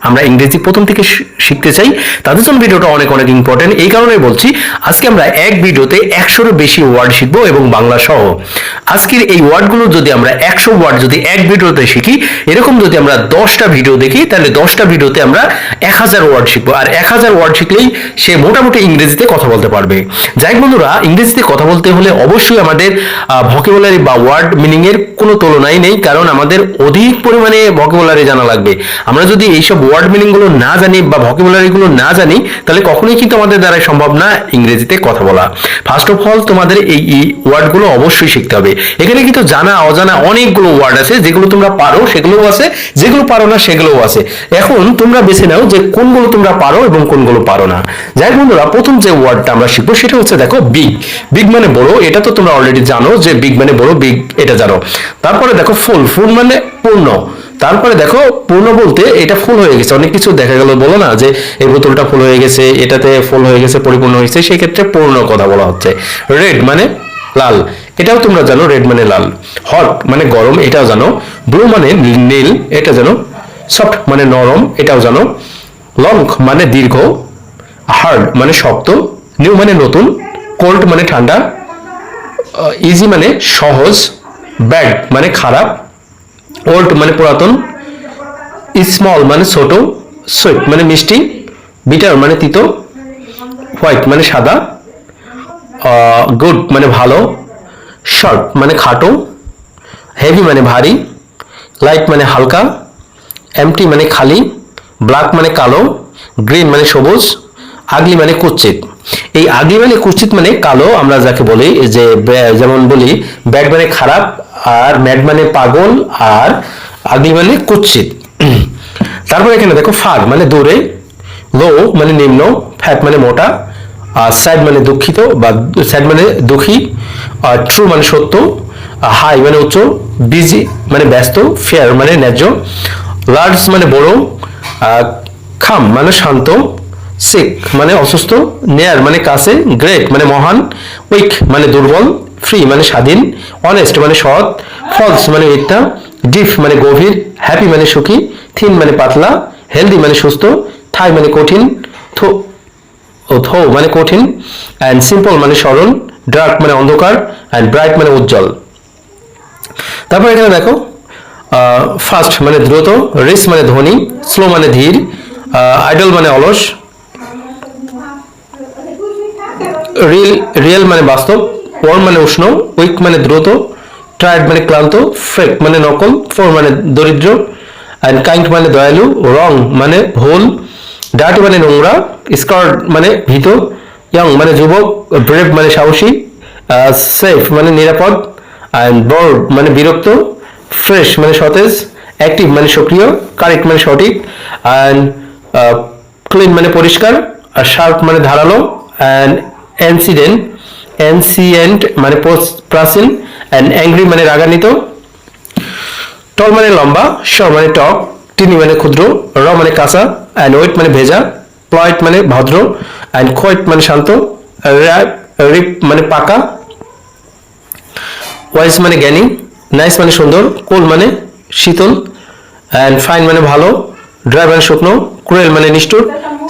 আমরা ইংরেজি প্রথম থেকে শিখতে চাই, তাদের জন্য ভিডিওটা অনেক অনেক ইম্পর্টেন্ট। এই কারণে বলছি আজকে আমরা এক ভিডিওতে 100-এরও বেশি ওয়ার্ড শিখবো এবং বাংলা সহ। আজকের এই ওয়ার্ডগুলো যদি আমরা 100 ওয়ার্ড যদি এক ভিডিওতে শিখি, এরকম যদি আমরা 10টা ভিডিও দেখি, তাহলে 10টা ভিডিওতে আমরা 1000 ওয়ার্ড শিখবো। আর 1000 ওয়ার্ড শিখলেই সে মোটামুটি ইংরেজিতে কথা বলতে পারবে। যাই বন্ধুরা, ইংরেজিতে কথা বলতে হলে অবশ্যই আমাদের ভোকাবুলারি বা ওয়ার্ড মিনিং এর কোনো তুলনাই নেই, কারণ আমাদের অধিক পরিমাণে ভোকাবুলারি জানা লাগবে। আমরা যদি এইসব ওয়ার্ড মিনিং গুলো না জানি বা ভোকাবুলারি গুলো না জানি, তাহলে কখনোই কিন্তু আমাদের দ্বারা সম্ভব না ইংরেজিতে কথা বলা। ফার্স্ট অফ অল তোমাদের এই ওয়ার্ড গুলো অবশ্যই শিখতে হবে। এখানে কিন্তু জানা অজানা অনেকগুলো ওয়ার্ড আছে, যেগুলো তোমরা পারো সেগুলোও আছে, যেগুলো পারো না সেগুলোও আছে। এখন তোমরা বেছে নাও যে কোনগুলো তোমরা পারো এবং কোনগুলো পারো না। যাই বন্ধুরা, প্রথম যে ওয়ার্ডটা আমরা শিখবো সেটা হচ্ছে দেখো বিগ। বিগ মানে বড়, এটা তো তোমরা অলরেডি জানো যে বিগ মানে বড়, বিগ এটা জানো। তারপরে দেখো ফুল, ফুল মানে পূর্ণ। তারপরে দেখো পূর্ণ বলতে এটা ফুল হয়ে গেছে, অনেক কিছু দেখা গেল বলো না যে এই বোতলটা ফুল হয়ে গেছে, এটাতে ফুল হয়ে গেছে, পরিপূর্ণ হয়েছে, সেই ক্ষেত্রে পূর্ণ কথা বলা হচ্ছে। রেড মানে লাল, এটাও তোমরা জানো, রেড মানে লাল। হট মানে গরম, এটাও জানো। ব্লু মানে নীল, এটা জানো। সফট মানে নরম, এটাও জানো। লং মানে দীর্ঘ। হার্ড মানে শক্ত। নিউ মানে নতুন। কোল্ড মানে ঠান্ডা। ইজি মানে সহজ। ব্যাড মানে খারাপ। ওল্ড মানে পুরাতন। স্মল মানে ছোট। সুইট মানে মিষ্টি। বিটার মানে তিতো। হোয়াইট মানে সাদা। গুড মানে ভালো। শর্ট মানে খাটো। হেভি মানে ভারী। লাইট মানে হালকা। এমটি মানে খালি। ব্ল্যাক মানে কালো। গ্রিন মানে সবুজ। আগলি মানে কুৎসিত। এই আগলি মানে কুৎসিত মানে কালো, আমরা যাকে বলি যে যেমন বলি ব্যাড মানে খারাপ, আর ম্যাড মানে পাগল, আর আগলি মানে কুৎসিত। তারপর এখানে দেখো ফার মানে দূরে। লো মানে নিম্ন। ফ্যাট মানে মোটা। আর স্যাড মানে দুঃখিত বা স্যাড মানে দুঃখী। আর ট্রু মানে সত্য। হাই মানে উচ্চ। বিজি মানে ব্যস্ত। ফেয়ার মানে ন্যায্য। লার্জ মানে বড়। খাম মানে শান্ত। সিক মানে অসুস্থ। নেয়ার মানে কাছে। গ্রেট মানে মহান। উইক মানে দুর্বল। ফ্রি মানে স্বাধীন। অনেস্ট মানে সৎ। ফলস মানে মিথ্যা। ডিপ মানে গভীর। হ্যাপি মানে সুখী। থিন মানে পাতলা। হেলদি মানে সুস্থ। থাই মানে কঠিন। থো মানে কঠিন। অ্যান্ড সিম্পল মানে সরল। ডার্ক মানে অন্ধকার। অ্যান্ড ব্রাইট মানে উজ্জ্বল। তারপর এখানে দেখো ফাস্ট মানে দ্রুত। রিচ মানে ধনী। স্লো মানে ধীর। আইডল মানে অলস। রিয়েল মানে বাস্তব। ওয়ার্ম মানে উষ্ণ। উইক মানে দ্রুত। টায়ার্ড মানে ক্লান্ত। ফেক মানে নকল। ফোর মানে দরিদ্র। অ্যান্ড কাইন্ড মানে দয়ালু। রং মানে ভুল। ডার্টি মানে নোংরা। স্কার্ড মানে ভীত। ইয়ং মানে যুবক। ব্রেভ মানে সাহসী। সেফ মানে নিরাপদ। অ্যান্ড বোর্ড মানে বিরক্ত। ফ্রেশ মানে সতেজ। অ্যাক্টিভ মানে সক্রিয়। কারেক্ট মানে সঠিক। অ্যান্ড ক্লিন মানে পরিষ্কার। আর শার্প মানে ধারালো। অ্যান্ড এনসিয়েন্ট মানে প্রাচীন। অ্যান্ড অ্যাংরি মানে রাগান্বিত। টল মানে লম্বা। শর মানে টক। টিনি মানে ক্ষুদ্র। র মানে কাঁচা। অ্যান্ড ওয়েট মানে ভেজা। প্লয়েট মানে ভদ্র। অ্যান্ড কোয়েট মানে শান্ত। রিপ মানে পাকা। ওয়াইজ মানে জ্ঞানী। নাইস মানে সুন্দর। কুল মানে শীতল। অ্যান্ড ফাইন মানে ভালো। ড্রাই মানে শুকনো, ক্রুয়েল মানে নিষ্ঠুর,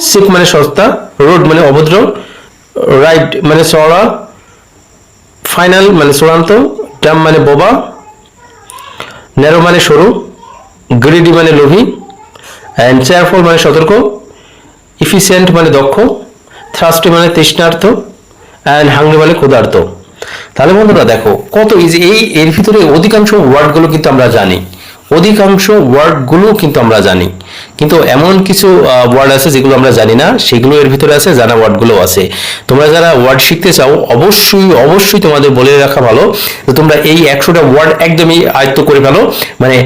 চিপ মানে সস্তা, রুড মানে অভদ্র, রাইট মানে চড়া, ফাইনাল মানে চূড়ান্ত, ডাম মানে বোবা, ন্যারো মানে সরু, গ্রিডি মানে লোভী, অ্যান্ড চেয়ারফুল মানে সতর্ক, ইফিসিয়েন্ট মানে দক্ষ, থ্রাস্টি মানে তৃষ্ণার্থ, অ্যান্ড হাংরি মানে ক্ষুধার্ত। তাহলে বন্ধুরা দেখো কত ইজি, এর ভিতরে অধিকাংশ ওয়ার্ডগুলো কিন্তু আমরা জানি, কিন্তু এমন কিছু ওয়ার্ড আছে যেগুলো আমরা জানি না, সেগুলো এর ভিতরে আছে, জানা ওয়ার্ডগুলো আছে। তোমরা যারা ওয়ার্ড শিখতে চাও অবশ্যই তোমাদের বলে রাখা ভালো যে তোমরা এই 100টা ওয়ার্ড একদমই আয়ত্ত করে ফেলো। মানে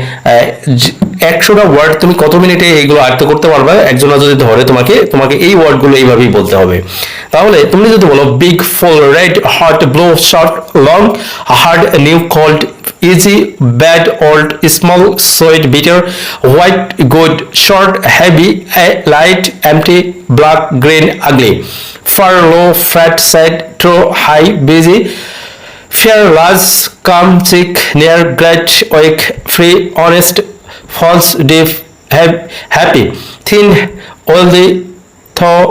100টা ওয়ার্ড তুমি কত মিনিটে এইগুলো আয়ত্ত করতে পারবে, একজনা যদি ধরে তোমাকে এই ওয়ার্ডগুলো এইভাবেই বলতে হবে। তাহলে তুমি যদি বলো big, full, red, hot, blue, short, long, hard, new, cold, easy, bad, old, small, sweet, bitter, white, good, short, heavy, light, empty, black, green, ugly, far, low, fat, sad, true, high, busy, fair, large, calm, sick, near, great, weak, free, honest, false, deaf, happy, thin, wealthy, tall,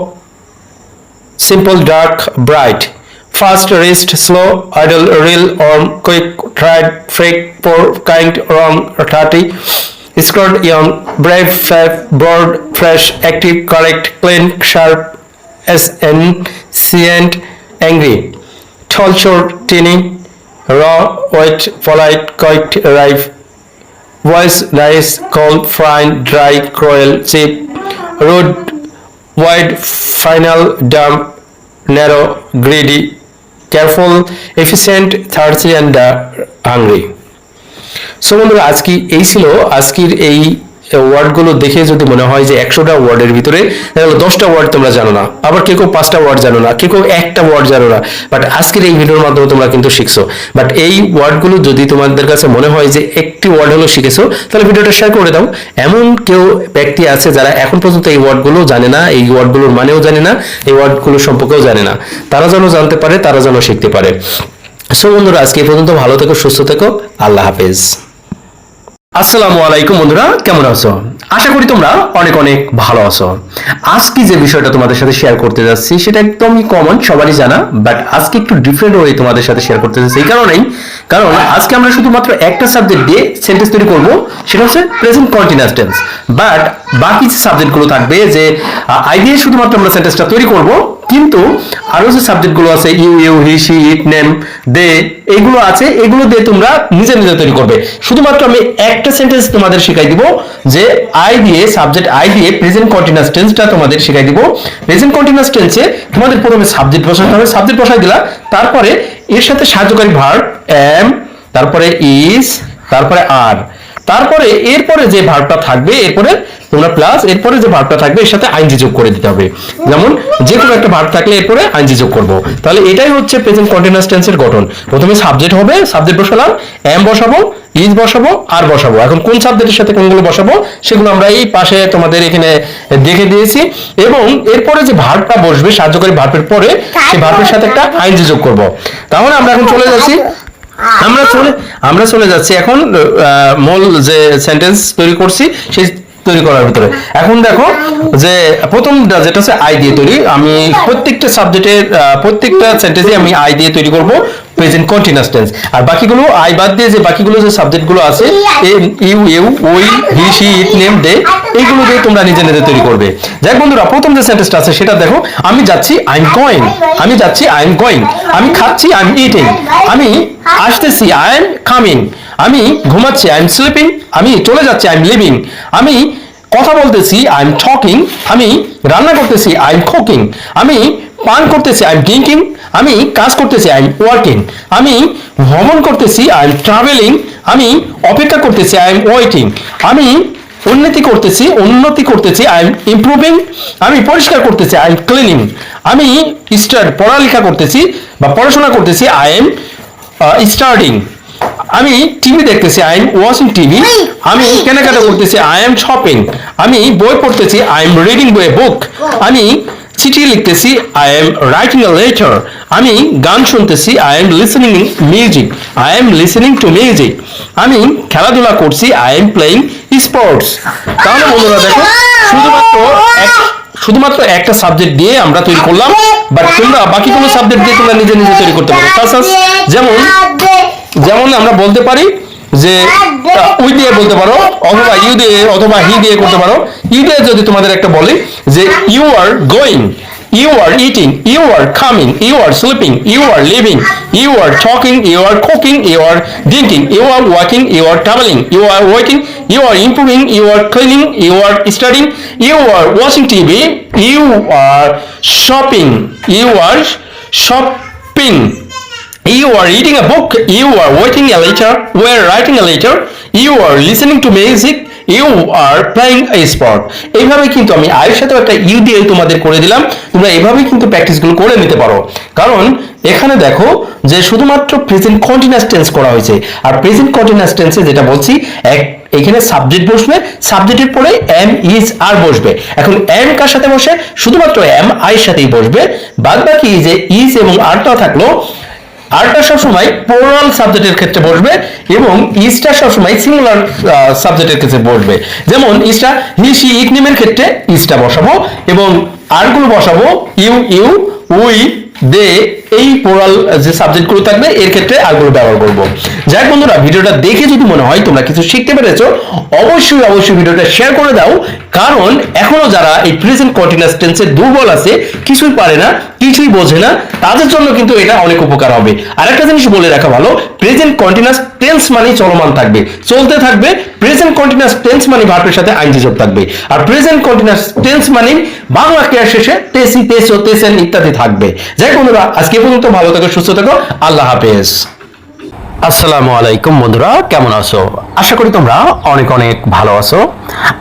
simple, dark, bright, fast, rest, slow, idle, real, warm, quick, tried, freak, poor, kind, wrong, dirty, scared, young, brave, fair, bored, fresh, active, correct, clean, sharp, ancient, angry, tall, short, teeny, raw, wet, polite, quiet, ripe, voice, nice, cold, fine, dry, cruel, cheap, rude, wide, final, dumb, narrow, greedy, careful, efficient, thirsty, and hungry. So বন্ধুরা আজকে এই ছিল আজকের এই ওয়ার্ডগুলো দেখে যদি মনে হয় যে 100টা ওয়ার্ডের ভিতরে 10টা ওয়ার্ড তোমরা জানো না, আবার কেউ 5টা ওয়ার্ড জানো না, কেউ একটা ওয়ার্ড জানো না, বাট আজকের এই ভিডিওর মাধ্যমে তোমরা কিন্তু শিখছো। বাট এই ওয়ার্ডগুলো যদি তোমাদের কাছে মনে হয় যে একটি ওয়ার্ড হলো শিখেছো, তাহলে ভিডিওটা শেয়ার করে দাও। এমন কেউ ব্যক্তি আছে যারা এখন পর্যন্ত এই ওয়ার্ডগুলো জানে না, এই ওয়ার্ডগুলোর মানেও জানে না, এই ওয়ার্ডগুলো সম্পর্কেও জানে না, তারা যেন জানতে পারে, তারা যেন শিখতে পারে। সো বন্ধুরা আজকে এই পর্যন্ত, ভালো থেকো, সুস্থ থেকো, আল্লাহ হাফেজ। আসসালামু আলাইকুম বন্ধুরা, কেমন আছো? আশা করি তোমরা অনেক ভালো আছো। আজকে যে বিষয়টা তোমাদের সাথে শেয়ার করতে যাচ্ছি সেটা একদমই কমন, সবারই জানা, বাট আজকে একটু ডিফারেন্ট ওয়ে তোমাদের সাথে শেয়ার করতে যাচ্ছি। এই কারণ আজকে আমরা শুধুমাত্র একটা সাবজেক্ট দিয়ে সেন্টেন্স তৈরি করব, সেটা হচ্ছে প্রেজেন্ট কন্টিনিউয়াস টেন্স। বাট বাকি যে সাবজেক্টগুলো থাকবে, যে আই দিয়ে শুধুমাত্র আমরা সেন্টেন্সটা তৈরি করব, কিন্তু আরো যে সাবজেক্টগুলো আছে you, he, she, it, name, they, এগুলো আছে, এগুলো দিয়ে তোমরা নিজে তৈরি করবে। শুধুমাত্র আমি একটা সেন্টেন্স তোমাদের শেখাই দিব, যে আই দিয়ে, সাবজেক্ট আই দিয়ে প্রেজেন্ট কন্টিনিউয়াস টেন্সটা তোমাদের শেখাই দিব। প্রেজেন্ট কন্টিনিউয়াস টেন্সে তোমাদের প্রথমে সাবজেক্ট বসাতে হবে, সাবজেক্ট বসাই দিলা, তারপরে এর সাথে সাহায্যকারী ভার্ব এম, তারপরে ইজ, তারপরে আর, তারপরে এরপরে যে ভার্বটা থাকবে, এরপরে তোমরা প্লাস এরপরে যে ভার্বটা থাকবে এর সাথে আইএনজি যোগ করে দিতে হবে। যেমন যে কোনো একটা ভার্ব থাকলে এরপরে আইএনজি যোগ করব। তাহলে এটাই হচ্ছে প্রেজেন্ট কন্টিনিউয়াস টেন্সের গঠন। প্রথমে সাবজেক্ট হবে, সাবজেক্ট বসালাম, এম বসাবো, ইজ বসাবো, আর বসাবো। এখন কোন সাবজেক্টের সাথে কোনগুলো বসাবো সেগুলো আমরা এই পাশে তোমাদের এখানে দেখে দিয়েছি। এবং এরপরে যে ভার্বটা বসবে সাহায্যকারী ভার্বের পরে, সেই ভার্বের সাথে একটা আইএনজি যোগ করব। তাহলে আমরা এখন চলে যাচ্ছি, আমরা চলে যাচ্ছি এখন মূল যে সেন্টেন্স তৈরি করছি সেই তৈরি করার ভিতরে। এখন দেখো যে প্রথমটা যেটা হচ্ছে আই দিয়ে তৈরি, আমি প্রত্যেকটা সাবজেক্টের প্রত্যেকটা সেন্টেন্সে আমি আই দিয়ে তৈরি করব প্রেজেন্ট কন্টিনিউয়াস টেন্স। আর বাকিগুলো আই বাদ দিয়ে যে বাকিগুলো যে সাবজেক্টগুলো আছে, ইউ, ওই, হি, শি, ইট, নেম, দে, এইগুলো দিয়ে তোমরা নিজে তৈরি করবে। যাই বন্ধুরা, প্রথম যে সেন্টেন্সটা আছে সেটা দেখো, আমি যাচ্ছি, আই এম গোয়িং, আমি যাচ্ছি, আই এম গোয়িং, আমি খাচ্ছি, আই এম ইটিং, আমি আসতেছি, আই এম কামিং, আমি ঘুমাচ্ছি, আই এম স্লিপিং, আমি চলে যাচ্ছি, আই এম লিভিং, আমি কথা বলতেছি, আই এম টকিং, আমি রান্না করতেছি, আই এম কুকিং, আমি পান করতেছি, আই এম ড্রিঙ্কিং, আমি কাজ করতেছি, আই এম ওয়ার্কিং, আমি ভ্রমণ করতেছি, আই এম ট্রাভেলিং, আমি অপেক্ষা করতেছি, আই এম ওয়েটিং, আমি উন্নতি করতেছি, আই এম ইমপ্রুভিং, আমি পরিষ্কার করতেছি, আই এম ক্লিনিং, আমি পড়ালেখা করতেছি বা পড়াশোনা করতেছি, আই এম স্টাডিং, আমি টিভি দেখতেছি, আই এম ওয়াচিং টিভি, আমি কেনাকাটা করতেছি, আই এম শপিং, আমি বই পড়তেছি, আই এম রিডিং এ বুক, আমি চিঠি লিখতেছি, I am writing a letter. আমি গান শুনতেছি, I am listening music, I am listening to music. আমি খেলাধুলা করছি, আই এম প্লেইং স্পোর্টস। তাহলে বন্ধুরা দেখো, শুধুমাত্র একটা সাবজেক্ট দিয়ে আমরা তৈরি করলাম, বাট তোমরা বাকি কোনো সাবজেক্ট দিয়ে তোমরা নিজে নিজে তৈরি করতে পারো। যেমন যেমন আমরা বলতে পারি যে উই দিয়ে বলতে পারো, অথবা ইউ দিয়ে অথবা হি দিয়ে করতে পারো। ইউ দিয়ে যদি তোমাদের একটা বলি যে you are going, you are eating, you are coming, you are sleeping, you are living, you are talking, you are cooking, you are drinking, you are walking, you are travelling, you are working, you are improving, you are cleaning, you are studying, you are watching TV, you are shopping, you are shopping, you are reading a book, you are writing a letter, we are writing a letter, you are listening to music, you are playing a sport। এইভাবে কিন্তু আমি আয়ের সাথে একটা you দিয়ে তোমাদের করে দিলাম। তোমরা এইভাবেই কিন্তু প্র্যাকটিসগুলো করে নিতে পারো, কারণ এখানে দেখো যে শুধুমাত্র প্রেজেন্ট কন্টিনিউয়াস টেন্স করা হয়েছে। আর প্রেজেন্ট কন্টিনিউয়াস টেন্সে যেটা বলছি, এখানে সাবজেক্ট বসবে, সাবজেক্টের পরে এম ইজ আর বসবে। এখন এম কার সাথে বসে? শুধুমাত্র এম আয়ের সাথেই বসবে। বাদ বাকি যে ইজ এবং আরটা থাকলো, আরটা সবসময় প্লুরাল সাবজেক্টের ক্ষেত্রে বসবে এবং ইজটা সবসময় সিঙ্গুলার সাবজেক্টের ক্ষেত্রে বসবে। যেমন ইজটা হি সি ইট নেমের ক্ষেত্রে ইজটা বসাবো এবং আরগুলো বসাবো ইউ ইউ উই দে, এই প্লুরাল যে সাবজেক্টগুলো থাকবে এর ক্ষেত্রে আরগুলো ব্যবহার করব। যাই বন্ধুরা, ভিডিওটা দেখে যদি মনে হয় তোমরা কিছু শিখতে পেরেছো, অবশ্যই অবশ্যই ভিডিওটা শেয়ার করে দাও, কারণ এখনো যারা এই প্রেজেন্ট কন্টিনিউয়াস টেন্সে দুর্বল আছে, কিছুই পারে না, কিছুই বোঝে না, তাদের জন্য কিন্তু এটা অনেক উপকার হবে। আরেকটা জিনিস বলে রাখা ভালো, প্রেজেন্ট কন্টিনিউয়াস টেন্স মানে চলমান থাকবে, চলতে থাকবে। প্রেজেন্ট কন্টিনিউয়াস টেন্স মানে ভার্বের সাথে আইনজি যোগ থাকবে। আর প্রেজেন্ট কন্টিনিউয়াস টেন্স মানে বাংলা ক্রিয়ার শেষে তেসি, তেসো, তেসেন ইত্যাদি থাকবে। যাই বন্ধুরা, আজকে পর্যন্ত ভালো থাকো, সুস্থ থাকো, আল্লাহ হাফেজ। আসসালামু আলাইকুম বন্ধুরা, কেমন আছো? আশা করি তোমরা অনেক অনেক ভালো আছো।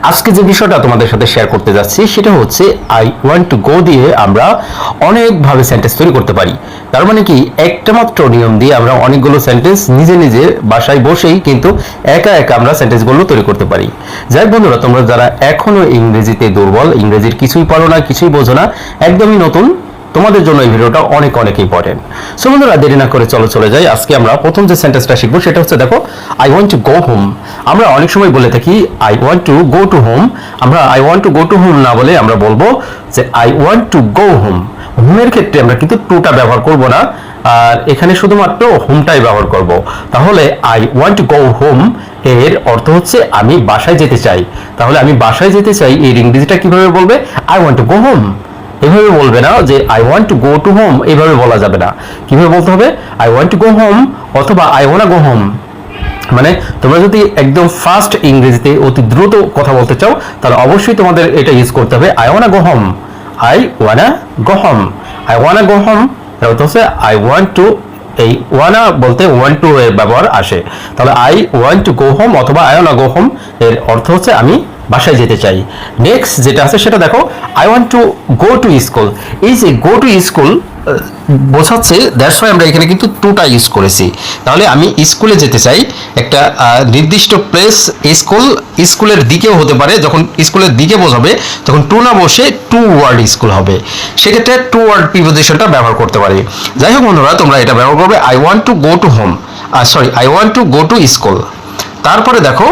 আজকে যে বিষয়টা তোমাদের সাথে শেয়ার করতে যাচ্ছি সেটা হচ্ছে আই ওয়ান্ট টু গো দিয়ে আমরা অনেকভাবে সেন্টেন্স তৈরি করতে পারি। তার মানে কি, একটা মাত্র নিয়ম দিয়ে আমরা অনেকগুলো সেন্টেন্স নিজে নিজে বাসায় বসেই কিন্তু একা একা আমরা সেন্টেন্সগুলো তৈরি করতে পারি। যাই বন্ধুরা, তোমরা যারা এখনো ইংরেজিতে দুর্বল, ইংরেজির কিছুই পারো না, কিছুই বোঝো না, একদমই নতুন, তোমাদের জন্য এই ভিডিওটা অনেক অনেক ইম্পর্টেন্ট। সো বন্ধুরা, দেরি না করে চলে যাই। আজকে আমরা প্রথম যে সেন্টেন্সটা শিখবো সেটা হচ্ছে, দেখো, I want to go home. আমরা অনেক সময় বলে থাকি I want to go to home. আমরা I want to go to home না বলে আমরা বলবো যে I want to go home. হোমের ক্ষেত্রে আমরা কিন্তু টুটা ব্যবহার করব না, আর এখানে শুধুমাত্র হোমটাই ব্যবহার করব। তাহলে I want to go home এর অর্থ হচ্ছে আমি বাসায় যেতে চাই। তাহলে আমি বাসায় যেতে চাই এর ইংরেজিটা কিভাবে বলবে? I want to go home. এভাবে বলবে না যে I want to go to home, এভাবে বলা যাবে না। কিভাবে বলতে হবে? I want to go home অথবা আই ওয়ান্না গো হোম। মানে তোমরা যদি একদম ফাস্ট ইংরেজিতে অতি দ্রুত কথা বলতে চাও, তাহলে অবশ্যই তোমাদের এটা ইউজ করতে হবে I ওয়ান্না go home, I ওয়ান্না go home. I ওয়ান্না go home এর অর্থ হচ্ছে আই ওয়ান্ট টু, এই ওয়ানা বলতে ওয়ান্ট টু এর ব্যবহার আসে। তাহলে I want to go home অথবা আই ওয়ান্না গো হোম এর অর্থ হচ্ছে আমি বাসায় যেতে চাই। নেক্সট যেটা আছে সেটা দেখো, I want to go to school. এই যে গো টু স্কুল বোঝাচ্ছে, দ্যাটস ওয়াই আমরা এখানে কিন্তু টুটা ইউজ করেছি। তাহলে আমি স্কুলে যেতে চাই, একটা নির্দিষ্ট প্লেস, স্কুলের দিকেও হতে পারে। যখন স্কুলের দিকে বোঝাবে তখন টু না বসে টু ওয়ার্ড স্কুল হবে, সেক্ষেত্রে টু ওয়ার্ড প্রিপোজিশনটা ব্যবহার করতে পারি। যাই হোক বন্ধুরা, তোমরা এটা ব্যবহার করবে I want to go to home, I want to go to school. তারপরে দেখো,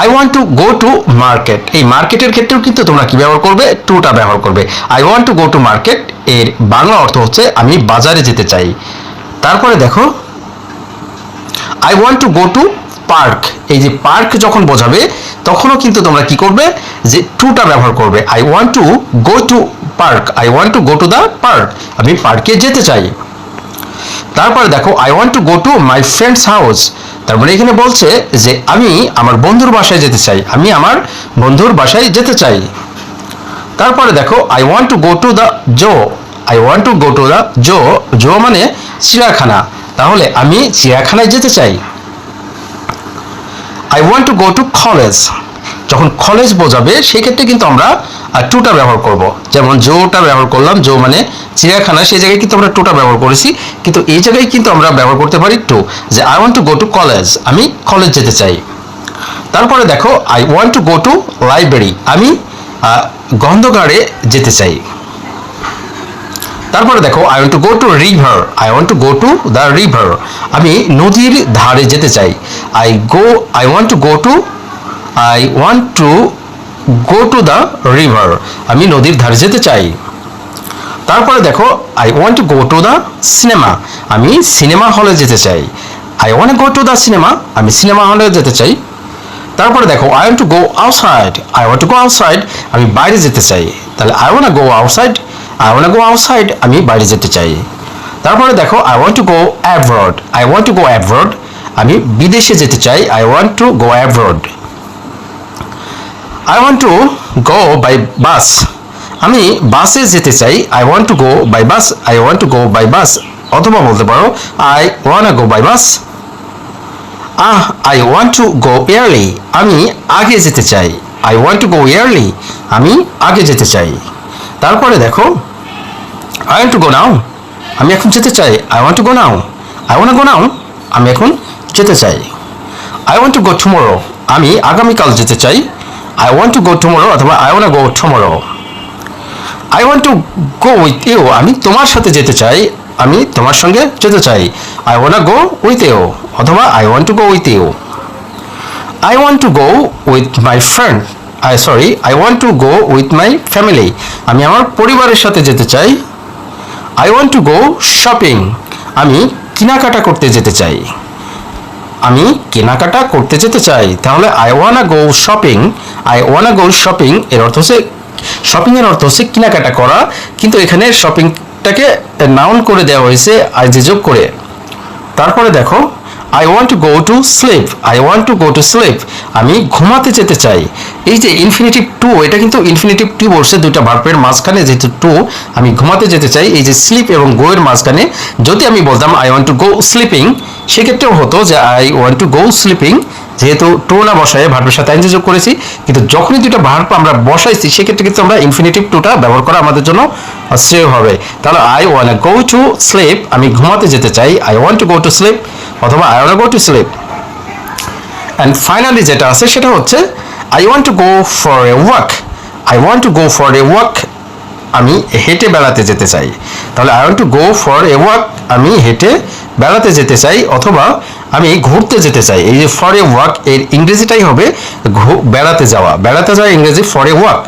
I want to go to market. এই মার্কেটের ক্ষেত্রেও কিন্তু তোমরা কি ব্যবহার করবে? টুটা ব্যবহার করবে। I want to go to market এর বাংলা অর্থ হচ্ছে আমি বাজারে যেতে চাই। তারপরে দেখো, I want to go two park. এই যে পার্ক যখন বোঝাবে তখনও কিন্তু তোমরা কি করবে? যে টুটা ব্যবহার করবে। I want to go two park, I want to go to the park, আমি পার্কে যেতে চাই। তারপরে দেখো, I want to go to my friends house. তার মানে এখানে বলছে যে আমি আমার বন্ধুর বাসায় যেতে চাই, আমি আমার বন্ধুর বাসায় যেতে চাই। তারপরে দেখো, I want to go to the zoo, I want to go to the zoo, zoo মানে চিড়িয়াখানা, তাহলে আমি চিড়িয়াখানায় যেতে চাই। I want to go to college, যখন কলেজ বোঝাবে সেক্ষেত্রে কিন্তু আমরা টুটা ব্যবহার করব। যেমন জোটা ব্যবহার করলাম, জো মানে চিড়িয়াখানা, সেই জায়গায় কিন্তু আমরা টুটা ব্যবহার করেছি, কিন্তু এই জায়গায় কিন্তু আমরা ব্যবহার করতে পারি টু, যে I want to go to college, আমি কলেজ যেতে চাই। তারপরে দেখো, I want to go two library, আমি গ্রন্থাগারে যেতে চাই। তারপরে দেখো I want to go to river, I want to go to the river, আমি নদীর ধারে যেতে চাই। I want to go to the river, আমি নদীর ধারে যেতে চাই। তারপরে দেখো I want to go to the cinema, আমি সিনেমা হলে যেতে চাই। I want go to the cinema, আমি সিনেমা হলে যেতে চাই। তারপরে দেখো I want to go outside, I want to go outside, আমি বাইরে যেতে চাই। তাহলে আই ওয়ান্ট গো আউটসাইড, আমি বাইরে যেতে চাই। তারপরে দেখো I want to go abroad, আমি বিদেশে যেতে চাই। I want to go abroad. I want to go by bus, আমি বাসে যেতে চাই। I want to go by bus, অথবা বলতে পারো I want go by bus. I want to go early, আমি আগে যেতে চাই। I want to go early, আমি আগে যেতে চাই। তারপরে দেখো I want to go now, আমি এখন যেতে চাই। I want to go now, আমি এখন যেতে চাই। I want to go tomorrow, আমি আগামীকাল যেতে চাই। I want to go tomorrow অথবা I want go tomorrow. I want to go with you, আমি তোমার সাথে যেতে চাই, আমি তোমার সঙ্গে যেতে চাই। I want go with you অথবা I want to go with you. I want to go with my friend, I want to go with my family, আমি আমার পরিবারের সাথে যেতে চাই। I want to go shopping, আমি কেনাকাটা করতে যেতে চাই। তাহলে আই ওয়ান্ট গো শপিং, এর অর্থ হচ্ছে শপিং এর অর্থ হচ্ছে কেনাকাটা করা, কিন্তু এখানে শপিংটাকে নাউন করে দেওয়া হয়েছে আইজি যোগ করে। তারপরে দেখো I want to go to sleep, আমি ঘুমাতে যেতে চাই। এই যে ইনফিনিটিভ টু, এটা কিন্তু ইনফিনিটিভ টু বলছে দুইটা ভার্বের মাঝখানে, যেহেতু টু, আমি ঘুমাতে যেতে চাই। এই যে স্লিপ এবং গো এর মাঝখানে যদি আমি বলতাম I want to go sleeping, সেক্ষেত্রেও হতো যে I want to go sleeping, যেহেতু টু না বসায় ভার্বের সাথে আইনজি যোগ করেছি। কিন্তু যখনই দুইটা ভার্ব আমরা বসাইছি সেক্ষেত্রে কিন্তু আমরা ইনফিনিটিভ টুটা ব্যবহার করা আমাদের জন্য শ্রেয় হবে। তাহলে I want go to sleep, আমি ঘুমাতে যেতে চাই। I want to go to sleep অথবা I want go to sleep. And finally যেটা আছে সেটা হচ্ছে I want to go for a walk, আমি হেঁটে বেড়াতে যেতে চাই। তাহলে I want to go for a walk, আমি হেঁটে বেড়াতে যেতে চাই অথবা আমি ঘুরতে যেতে চাই। এই যে ফর এ ওয়াক এর ইংরেজিটাই হবে বেড়াতে যাওয়া ইংরেজি ফর এ ওয়াক,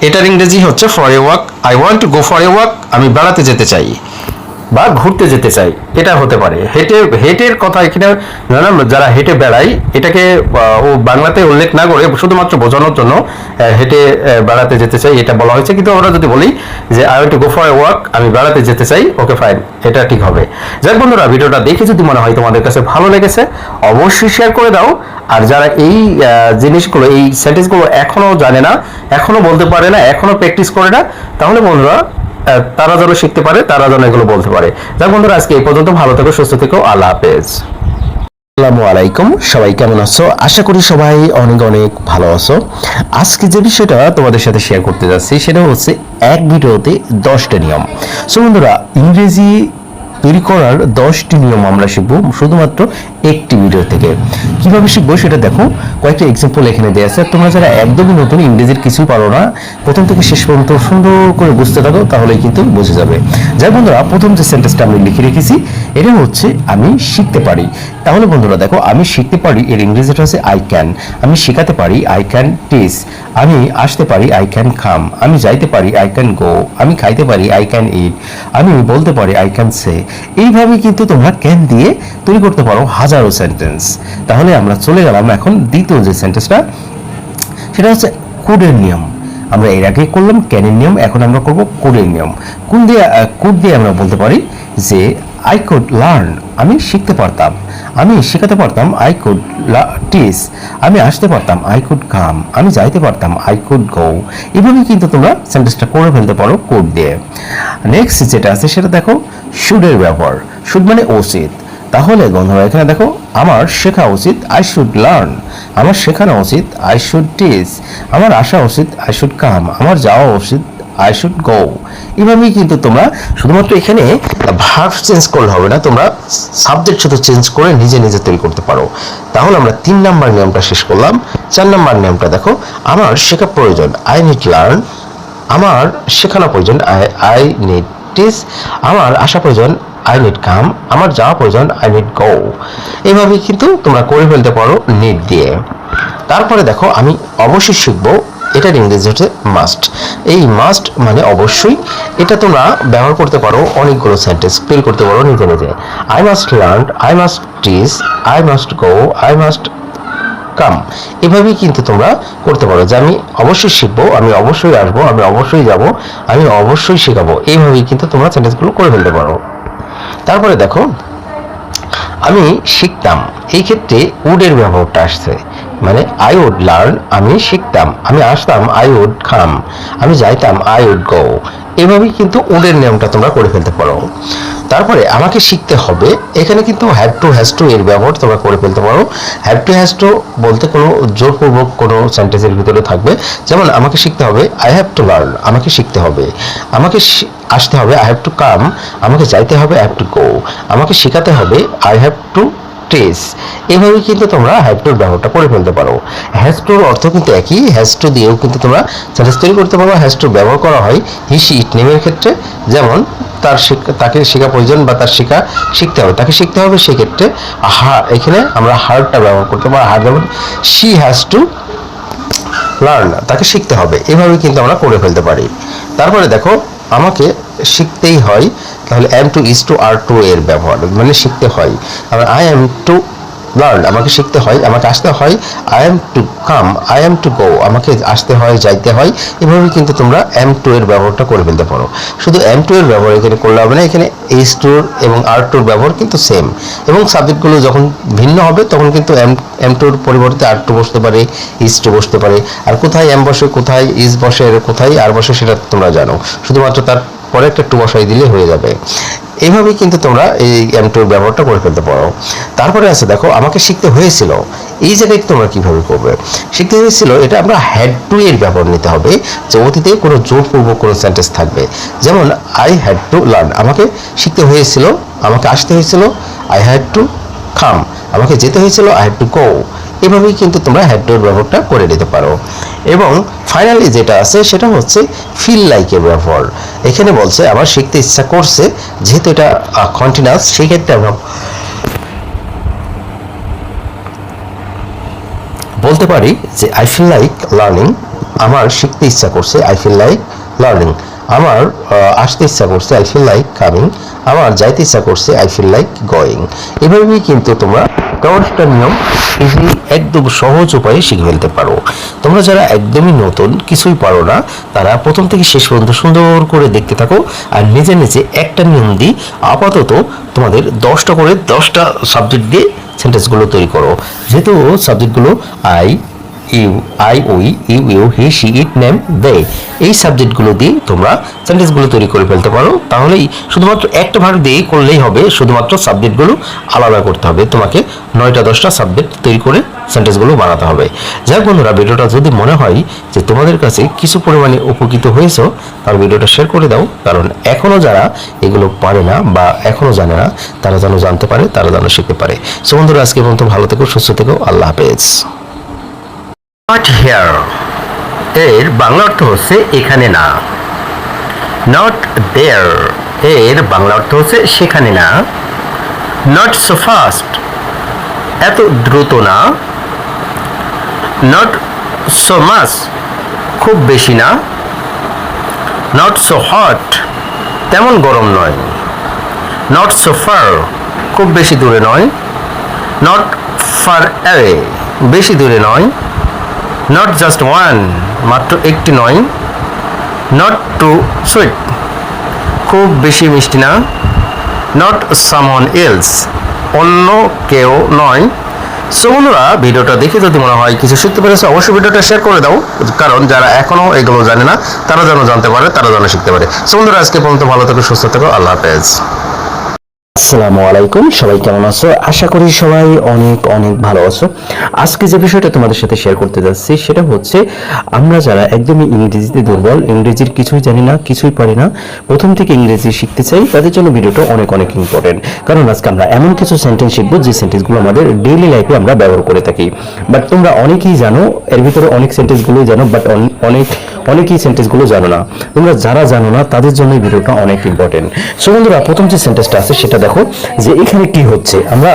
এটার ইংরেজি হচ্ছে for a walk. I want to go for a walk, আমি বেড়াতে যেতে চাই বা ঘুরতে যেতে চাই, এটা হতে পারে। হেঁটের কথা এখানে যারা হেঁটে বেড়ায়, এটাকে ও বাংলাতে উল্লেখ না করে শুধুমাত্র বোঝানোর জন্য হেঁটে বেড়াতে যেতে চাই এটা বলা হয়েছে। কিন্তু আমরা যদি বলি যে I want to go for a walk, আমি বেড়াতে যেতে চাই, ওকে ফাইন, এটা ঠিক হবে। যাক বন্ধুরা, ভিডিওটা দেখে যদি মনে হয় তোমাদের কাছে ভালো লেগেছে অবশ্যই শেয়ার করে দাও। আর যারা এই জিনিসগুলো, এই সেন্টেন্সগুলো এখনো জানে না, এখনো বলতে পারে না, এখনো প্র্যাকটিস করে না, তাহলে বন্ধুরা তারা যেন শিখতে পারে, তারা যেন এগুলো বলতে পারে। যাক বন্ধুরা, আজকে এই পর্যন্ত, ভালো থেকো, সুস্থ থেকো, আল্লাহ হাফেজ। আসসালামু আলাইকুম, সবাই কেমন আছো? আশা করি সবাই অনেক অনেক ভালো আছো। আজকে যে বিষয়টা তোমাদের সাথে শেয়ার করতে যাচ্ছি সেটা হচ্ছে এক ভিডিওতে 10টা নিয়ম। সো বন্ধুরা, ইংরেজি তৈরি করার 10টি নিয়ম আমরা শিখবো শুধুমাত্র একটি ভিডিও থেকে। কিভাবে শিখবো সেটা দেখো, কয়েকটা এক্সাম্পল এখানে দেওয়া আছে। তোমরা যারা একদমই নতুন, ইংরেজির কিছুই পারো না, প্রথম থেকে শেষ পর্যন্ত সুন্দর করে বুঝতে থাকো, তাহলেই কিন্তু বুঝে যাবে। যাই বন্ধুরা, প্রথম যে সেন্টেন্সটা আমি লিখে রেখেছি এটা হচ্ছে আমি শিখতে পারি। তাহলে বন্ধুরা দেখো, আমি শিখতে পারি এর ইংরেজিটা হচ্ছে আই ক্যান। আমি শেখাতে পারি আই ক্যান টিচ। আমি আসতে পারি আই ক্যান কাম। আমি যাইতে পারি আই ক্যান গো। আমি খাইতে পারি আই ক্যান ইট। আমি বলতে পারি আই ক্যান সে। এইভাবে কিন্তু তোমরা ক্যান দিয়ে তৈরি করতে পারো হাজারো সেন্টেন্স। তাহলে আমরা চলে গেলাম এখন দ্বিতীয় যে সেন্টেন্সটা, সেটা হচ্ছে কুডের নিয়ম। আমরা এর আগে করলাম ক্যানের নিয়ম, এখন আমরা করব কুডের নিয়ম। কুড দিয়ে আমরা বলতে পারি যে আই কুড লার্ন, আমি শিখতে পারতাম। আমি শেখাতে পারতাম আই কুড টিচ। আমি আসতে পারতাম আই কুড কাম। আমি যাইতে পারতাম আই কুড গো। এভাবে কিন্তু তোমরা সেন্টেন্সটা করে ফেলতে পারো কোড দিয়ে। নেক্সট যেটা আছে সেটা দেখো, শুডের ব্যবহার। শুড মানে উচিত। তাহলে বন্ধুরা এখানে দেখো, আমার শেখা উচিত আই শুড লার্ন। আমার শেখানো উচিত আই শুড টিচ। আমার আসা উচিত আই শুড কাম। আমার যাওয়া উচিত আই শুড গো। এভাবেই কিন্তু তোমরা শুধুমাত্র এখানে ভার্ব চেঞ্জ করলে হবে না, তোমরা সাবজেক্ট শুধু চেঞ্জ করে নিজে নিজে তৈরি করতে পারো। তাহলে আমরা 3 নাম্বার নিয়মটা শেষ করলাম। 4 নাম্বার নিয়মটা দেখো, আমার শেখা প্রয়োজন, আই নিড লার্ন। আমার শেখানো প্রয়োজন, আই নিড টিচ। আমার আসা প্রয়োজন, আই নিড কাম। আমার যাওয়া প্রয়োজন, আই নিড গো। এইভাবেই কিন্তু তোমরা করে ফেলতে পারো নিড দিয়ে। তারপরে দেখো, আমি অবশ্যই শিখবো, এটার ইংরেজি হচ্ছে মাস্ট। এই মাস্ট মানে অবশ্যই, এটা তোমরা ব্যবহার করতে পারো অনেকগুলো সেন্টেন্স তৈরি করতে পারো নিজে নিজে। I must learn, I must teach, I must go, I must come. এভাবেই কিন্তু তোমরা করতে পারো যে আমি অবশ্যই শিখবো, আমি অবশ্যই আসবো, আমি অবশ্যই যাব, আমি অবশ্যই শেখাবো। এইভাবেই কিন্তু তোমরা সেন্টেন্সগুলো করে ফেলতে পারো। তারপরে দেখো, আমি শিখতাম, এই ক্ষেত্রে উডের ব্যবহারটা আসছে, মানে আই উড লার্ন, আমি শিখতাম। আমি আসতাম, আই উড কাম। আমি যাইতাম, আই উড গো। এভাবেই কিন্তু উডের নিয়মটা তোমরা করে ফেলতে পারো। তারপরে আমাকে শিখতে হবে, এখানে কিন্তু হ্যাভ টু হ্যাজ টু এর ব্যবহার তোমরা করে ফেলতে পারো। হ্যাভ টু হ্যাজ টু বলতে কোনো জোরপূর্বক কোনো সেন্টেন্সের ভিতরে থাকবে, যেমন আমাকে শিখতে হবে, আই হ্যাভ টু লার্ন, আমাকে শিখতে হবে। আমাকে আসতে হবে, আই হ্যাভ টু কাম। আমাকে যাইতে হবে, আই হ্যাভ টু গো। আমাকে শেখাতে হবে, আই হ্যাভ টু টিচ। এভাবে কিন্তু তোমরা হ্যাভ টুর ব্যবহারটা করে ফেলতে পারো। হ্যাজ টুর অর্থ কিন্তু একই, হ্যাজ টু দিয়েও কিন্তু তোমরা সেন্টেন্স তৈরি করতে পারো। হ্যাজ টুর ব্যবহার করা হয় হি শি ইট নেমের ক্ষেত্রে, যেমন তাকে শেখা প্রয়োজন বা তার শিখতে হবে, তাকে শিখতে হবে, সেক্ষেত্রে এখানে আমরা হার্ডটা ব্যবহার করতে পারো। হার্ড যেমন শি হ্যাজ টু লার্ন, তাকে শিখতে হবে। এভাবে কিন্তু আমরা করে ফেলতে পারি। তারপরে দেখো, আমাকে শিখতেই হয়, তাহলে am to is to are to এর ব্যবহার, মানে শিখতে হয়। আবার আই এম টু লার্ন, আমাকে শিখতে হয়। আমাকে আসতে হয়, I am to come, I am to go. আমাকে আসতে হয়, যাইতে হয়। এভাবে কিন্তু তোমরা এম টু এর ব্যবহারটা করে ফেলতে পারো। শুধু এম টু এর ব্যবহার এখানে করলে হবে না, এখানে এইচ টুর এবং আর টুর ব্যবহার কিন্তু সেম, এবং সাবজেক্টগুলো যখন ভিন্ন হবে তখন কিন্তু এম টুর পরিবর্তে আর টু বসতে পারে, ইজ টু বসতে পারে। আর কোথায় এম বসে, কোথায় ইজ বসে, কোথায় আর বসে, সেটা তোমরা জানো। শুধুমাত্র তার পরে একটা টু বসাই দিলে হয়ে যাবে। এইভাবেই কিন্তু তোমরা এই এম টুর ব্যবহারটা করে ফেলতে পারো। তারপরে আছে দেখো, আমাকে শিখতে হয়েছিল, এই জায়গায় তোমরা কিভাবে করবে। শিখতে হয়েছিল, এটা আমরা হ্যাড টু এর ব্যবহার নিতে হবে, যে অতীতে কোনো জোরপূর্বক কোনো সেন্টেন্স থাকবে। যেমন আই হ্যাড টু লার্ন, আমাকে শিখতে হয়েছিল, আমাকে আসতে হয়েছিল, আই হ্যাড টু কাম। আমাকে যেতে হয়েছিল, আই হ্যাড টু গো। এভাবেই কিন্তু তোমরা হ্যাড টু এর ব্যবহারটা করে নিতে পারো। এবং ফাইনালি যেটা আছে সেটা হচ্ছে ফিল লাইকের ব্যবহার। এখানে বলছে আমার শিখতে ইচ্ছা করছে, যেহেতু এটা কন্টিনিউয়াস, সেই ক্ষেত্রে আমরা বলতে পারি যে আই ফিল লাইক লার্নিং, আমার শিখতে ইচ্ছা করছে, আই ফিল লাইক লার্নিং। আমার আসতে ইচ্ছা করছে, আই ফিল লাইক কামিং। আমার যাইতে ইচ্ছা করছে, আই ফিল লাইক গোয়িং। এভাবেই কিন্তু তোমরা 10টা নিয়ম ইজিলি একদম সহজ উপায়ে শিখে ফেলতে পারো। তোমরা যারা একদমই নতুন, কিছুই পারো না, তারা প্রথম থেকে শেষ পর্যন্ত সুন্দর করে দেখতে থাকো, আর নিজে নিজে একটা নিয়ম দিই আপাতত তোমাদের 10টা করে 10টা সাবজেক্ট দিয়ে সেন্টেন্সগুলো তৈরি করো। যেহেতু সাবজেক্টগুলো I, you, I, we, you, he, she, it, name, they, এই সাবজেক্টগুলো দিয়ে তোমরা সেন্টেন্সগুলো তৈরি করে ফেলতে পারো। তাহলেই শুধুমাত্র একটা ভার্ব দিয়ে করলেই হবে, শুধুমাত্র সাবজেক্টগুলো আলাদা করতে হবে। তোমাকে 9টা 10টা সাবজেক্ট তৈরি করে সেন্টেন্সগুলো বানাতে হবে। যাই হোক বন্ধুরা, ভিডিওটা যদি মনে হয় যে তোমাদের কাছে কিছু পরিমাণে উপকৃত হয়েছো, তার ভিডিওটা শেয়ার করে দাও, কারণ এখনও যারা এগুলো পারে না বা এখনও জানে না, তারা যেন জানতে পারে, তারা যেন শিখতে পারে। সো বন্ধুরা, আজকে পর্যন্ত ভালো থেকো, সুস্থ থেকো, আল্লাহ হাফেজ। নট হিয়ার এর বাংলা অর্থ হচ্ছে এখানে না। নট দেয়ার এর বাংলা অর্থ হচ্ছে সেখানে না। নট সো ফাস্ট এত দ্রুত না। নট সো মাচ খুব বেশি না। নট সো হট তেমন গরম নয়। নট সো ফার খুব বেশি দূরে নয়। নট ফার অ্যাওয়ে বেশি দূরে নয়। নট জাস্ট ওয়ান মাত্র একটি নয়। নট টু সুইট খুব বেশি মিষ্টি না। নট সামওয়ান এলস অন্য কেউ নয়। সো বন্ধুরা, ভিডিওটা দেখে যদি মনে হয় কিছু শিখতে পেরেছো, অবশ্যই ভিডিওটা শেয়ার করে দাও, কারণ যারা এখনো এগুলো জানে না তারা যেন জানতে পারে, তারা যেন শিখতে পারে। সো বন্ধুরা, আজকে পর্যন্ত ভালো থেকো, সুস্থ থেকো, আল্লাহ হাফেজ। আসসালামু আলাইকুম, সবাই কেমন আছো? আশা করি সবাই অনেক অনেক ভালো আছো। আজকে যে বিষয়টা তোমাদের সাথে শেয়ার করতে যাচ্ছি সেটা হচ্ছে, আমরা যারা একদমই ইংরেজিতে দুর্বল, ইংরেজির কিছুই জানি না, কিছুই পারি না, প্রথম থেকে ইংরেজি শিখতে চাই, তাদের জন্য ভিডিওটা অনেক অনেক ইম্পর্টেন্ট। কারণ আজকে আমরা এমন কিছু সেন্টেন্স শিখবো যে সেন্টেন্সগুলো আমাদের ডেইলি লাইফে আমরা ব্যবহার করে থাকি, বাট তোমরা অনেকেই জানো, এর ভিতরে অনেক সেন্টেন্সগুলোই জানো, বাট অনেকেই সেন্টেন্সগুলো জানো না। তোমরা যারা জানো না তাদের জন্য এই ভিডিওটা অনেক ইম্পর্টেন্ট। সো বন্ধুরা, প্রথম যে সেন্টেন্সটা আছে সেটা দেখো যে এখানে কি হচ্ছে, আমরা